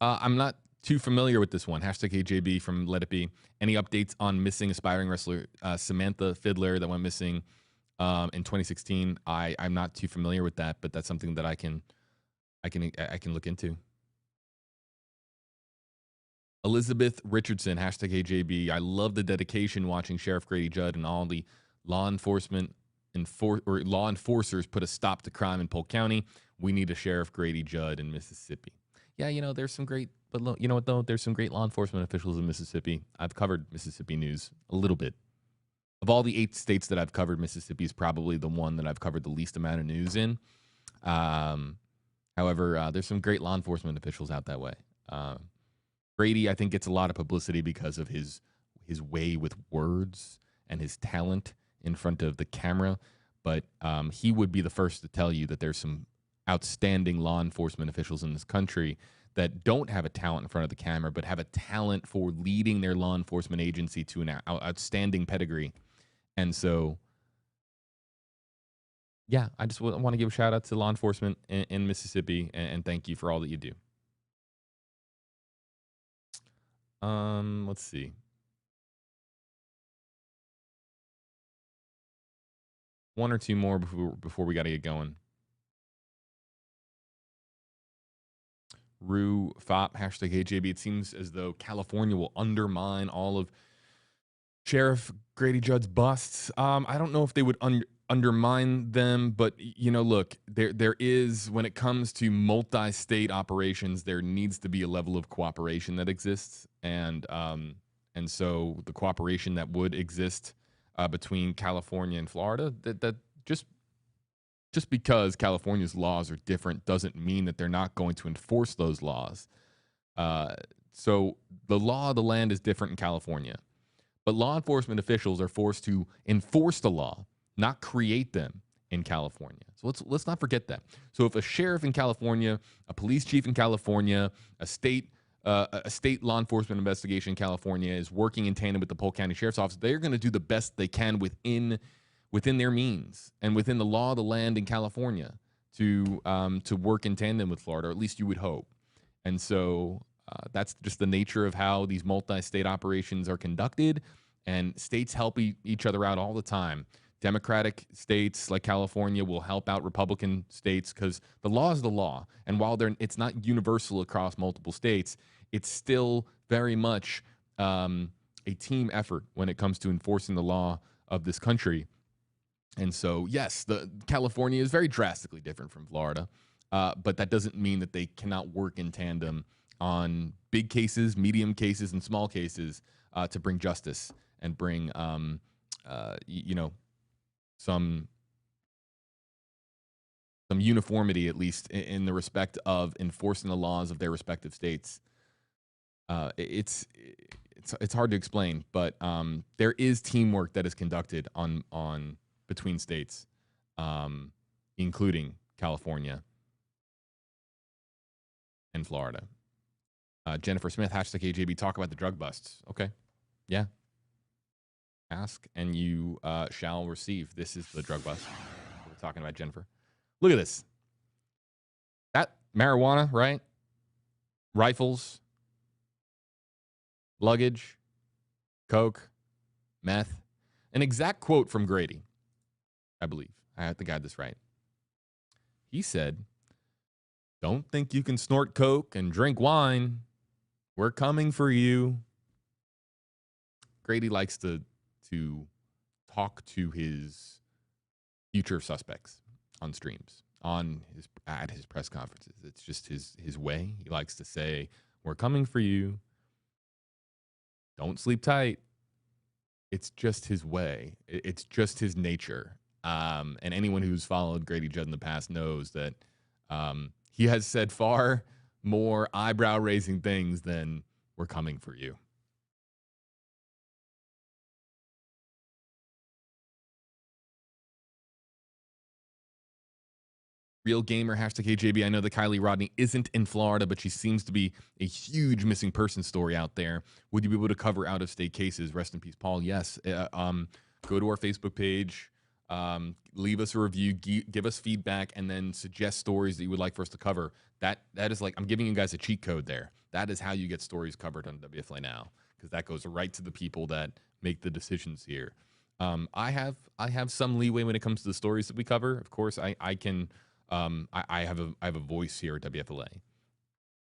I'm not too familiar with this one. Hashtag AJB from Let It Be. Any updates on missing aspiring wrestler Samantha Fiddler that went missing in 2016? I'm not too familiar with that, but that's something that I can look into. Elizabeth Richardson, hashtag AJB. I love the dedication watching Sheriff Grady Judd and all the law enforcers put a stop to crime in Polk County. We need a Sheriff Grady Judd in Mississippi. Yeah, there's some great, but you know what though? There's some great law enforcement officials in Mississippi. I've covered Mississippi news a little bit. Of all the 8 states that I've covered, Mississippi is probably the one that I've covered the least amount of news in. However, there's some great law enforcement officials out that way. Grady, I think, gets a lot of publicity because of his his way with words and his talent in front of the camera, but he would be the first to tell you that there's some outstanding law enforcement officials in this country that don't have a talent in front of the camera, but have a talent for leading their law enforcement agency to an outstanding pedigree. And so, yeah, I just want to give a shout out to law enforcement in Mississippi, and thank you for all that you do. Let's see. One or two more before we got to get going. Rue Fop, hashtag HJB. It seems as though California will undermine all of Sheriff Grady Judd's busts. I don't know if they would undermine them, but look, there is, when it comes to multi-state operations, there needs to be a level of cooperation that exists, and so the cooperation that would exist between California and Florida, that just because California's laws are different doesn't mean that they're not going to enforce those laws. So the law of the land is different in California, but law enforcement officials are forced to enforce the law, not create them in California. So let's not forget that. So if a sheriff in California, a police chief in California, a state law enforcement investigation in California is working in tandem with the Polk County Sheriff's Office, they're going to do the best they can within their means and within the law of the land in California to work in tandem with Florida, or at least you would hope. And so that's just the nature of how these multi-state operations are conducted, and states help each other out all the time. Democratic states like California will help out Republican states because the law is the law. And while it's not universal across multiple states, it's still very much a team effort when it comes to enforcing the law of this country. And so, yes, California is very drastically different from Florida, but that doesn't mean that they cannot work in tandem on big cases, medium cases, and small cases to bring justice and bring, some uniformity, at least in the respect of enforcing the laws of their respective states. It's hard to explain, but there is teamwork that is conducted on between states, including California and Florida. Jennifer Smith, hashtag AJB, talk about the drug busts. Okay. Yeah. Ask and you shall receive. This is the drug bust we're talking about, Jennifer. Look at this. That marijuana, right? Rifles, luggage, coke, meth. An exact quote from Grady, I believe. I think I had this right. He said, "Don't think you can snort coke and drink wine. We're coming for you." Grady likes to talk to his future suspects on streams, at his press conferences. It's just his way. He likes to say, "We're coming for you. Don't sleep tight." It's just his way. It's just his nature. And anyone who's followed Grady Judd in the past knows that he has said far more eyebrow-raising things than "we're coming for you." Real Gamer, hashtag KJB. I know that Kylie Rodney isn't in Florida, but she seems to be a huge missing person story out there. Would you be able to cover out-of-state cases? Rest in peace, Paul. Yes. Go to our Facebook page, leave us a review, give us feedback, and then suggest stories that you would like for us to cover. That is like, I'm giving you guys a cheat code there. That is how you get stories covered on WFLA Now, because that goes right to the people that make the decisions here. I have some leeway when it comes to the stories that we cover. Of course, I can. I have a voice here at WFLA.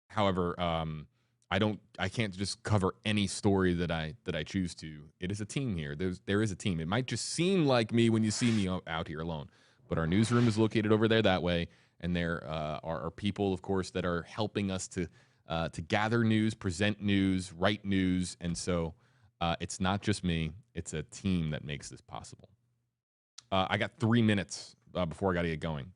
However, I can't just cover any story that I choose to. It is a team here. There is a team. It might just seem like me when you see me out here alone, but our newsroom is located over there that way, and there are people, of course, that are helping us to gather news, present news, write news, and so it's not just me. It's a team that makes this possible. I got 3 minutes before I got to get going.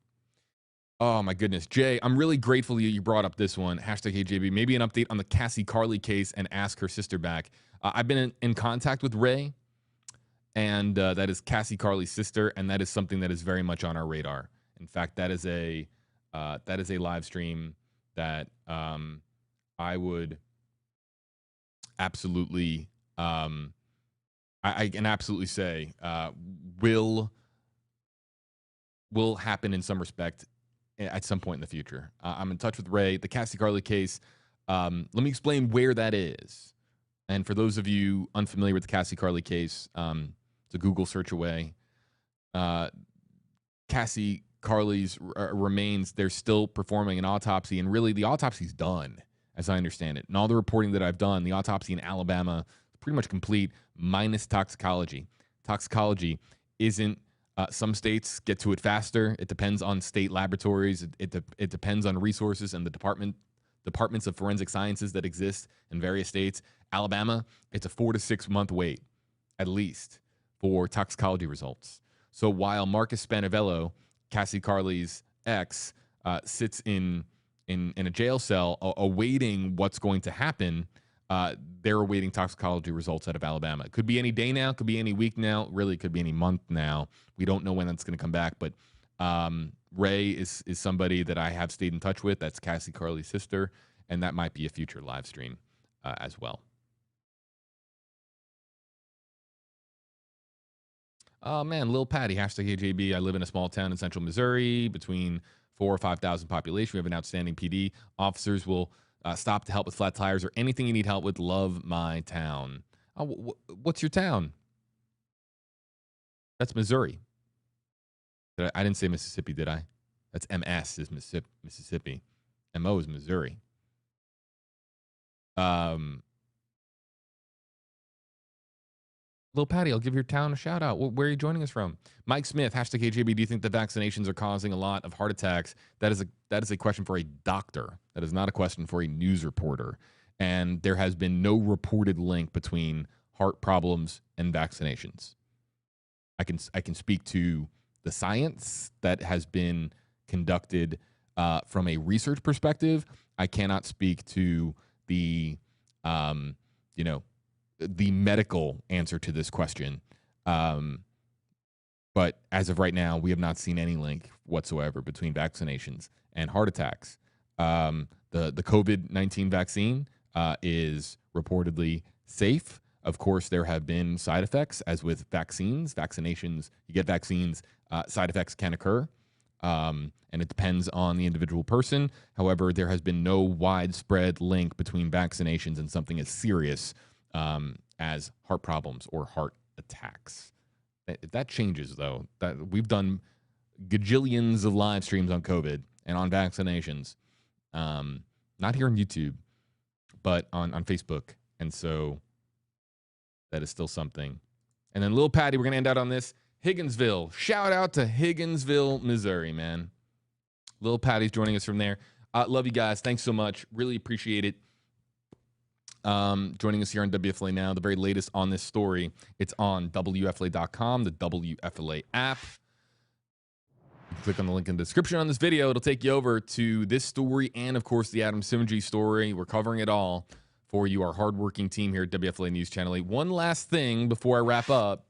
Oh, my goodness. Jay, I'm really grateful you brought up this one. Hashtag HJB. Maybe an update on the Cassie Carly case and ask her sister back. I've been in contact with Ray, and that is Cassie Carly's sister, and that is something that is very much on our radar. In fact, that is a live stream that I would absolutely, I can absolutely say will happen in some respect at some point in the future. I'm in touch with Ray. The Cassie Carly case, let me explain where that is. And for those of you unfamiliar with the Cassie Carly case, it's a Google search away. Cassie Carly's remains, they're still performing an autopsy, and really the autopsy's done, as I understand it. And all the reporting that I've done, the autopsy in Alabama is pretty much complete, minus toxicology. Toxicology isn't, some states get to it faster. It depends on state laboratories. It depends on resources and the departments of forensic sciences that exist in various states. Alabama, it's a 4 to 6 month wait, at least, for toxicology results. So while Marcus Spanavello, Cassie Carly's ex, sits in a jail cell awaiting what's going to happen, they're awaiting toxicology results out of Alabama. It could be any day now, could be any week now, really could be any month now. We don't know when that's going to come back, but Ray is somebody that I have stayed in touch with. That's Cassie Carly's sister, and that might be a future live stream as well. Oh, man, Lil Patty, hashtag AJB. I live in a small town in central Missouri, between 4,000 or 5,000 population. We have an outstanding PD. Officers will stop to help with flat tires or anything you need help with. Love my town. Oh, what's your town? That's Missouri. I didn't say Mississippi, did I? That's MS is Mississippi. MO is Missouri. Lil Patty, I'll give your town a shout out. Where are you joining us from? Mike Smith, hashtag KJB. Do you think the vaccinations are causing a lot of heart attacks? That is a question for a doctor. That is not a question for a news reporter. And there has been no reported link between heart problems and vaccinations. I can speak to the science that has been conducted from a research perspective. I cannot speak to the the medical answer to this question. But as of right now, we have not seen any link whatsoever between vaccinations and heart attacks. The COVID-19 vaccine is reportedly safe. Of course, there have been side effects, as with vaccinations. You get vaccines, side effects can occur, and it depends on the individual person. However, there has been no widespread link between vaccinations and something as serious as heart problems or heart attacks. That changes, though. That we've done gajillions of live streams on COVID and on vaccinations, not here on YouTube, but on Facebook. And so that is still something. And then Lil Patty, we're going to end out on this. Higginsville. Shout out to Higginsville, Missouri, man. Lil Patty's joining us from there. Love you guys. Thanks so much. Really appreciate it. Joining us here on WFLA Now, the very latest on this story. It's on WFLA.com, the WFLA app. Click on the link in the description on this video. It'll take you over to this story and, of course, the Adam Simji story. We're covering it all for you, our hardworking team here at WFLA News Channel 8. One last thing before I wrap up.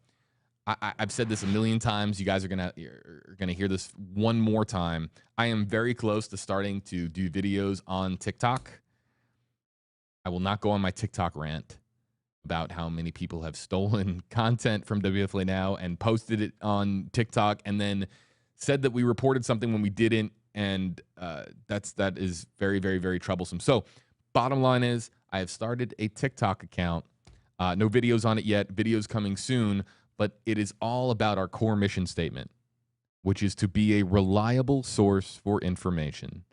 I've said this a million times. You guys are gonna hear this one more time. I am very close to starting to do videos on TikTok. I will not go on my TikTok rant about how many people have stolen content from WFLA Now and posted it on TikTok and then said that we reported something when we didn't, and that is very, very, very troublesome. So bottom line is I have started a TikTok account. No videos on it yet. Videos coming soon, but it is all about our core mission statement, which is to be a reliable source for information,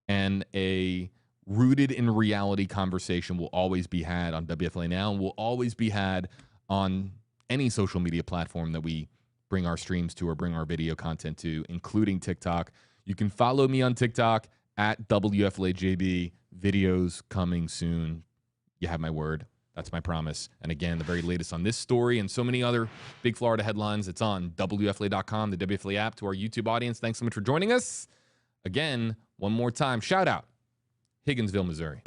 and a rooted in reality conversation will always be had on WFLA Now and will always be had on any social media platform that we bring our streams to or bring our video content to, including TikTok. You can follow me on TikTok at WFLAJB. Videos coming soon. You have my word. That's my promise. And again, the very latest on this story and so many other big Florida headlines, it's on WFLA.com, the WFLA app. To our YouTube audience, thanks so much for joining us. Again, one more time, shout out, Higginsville, Missouri.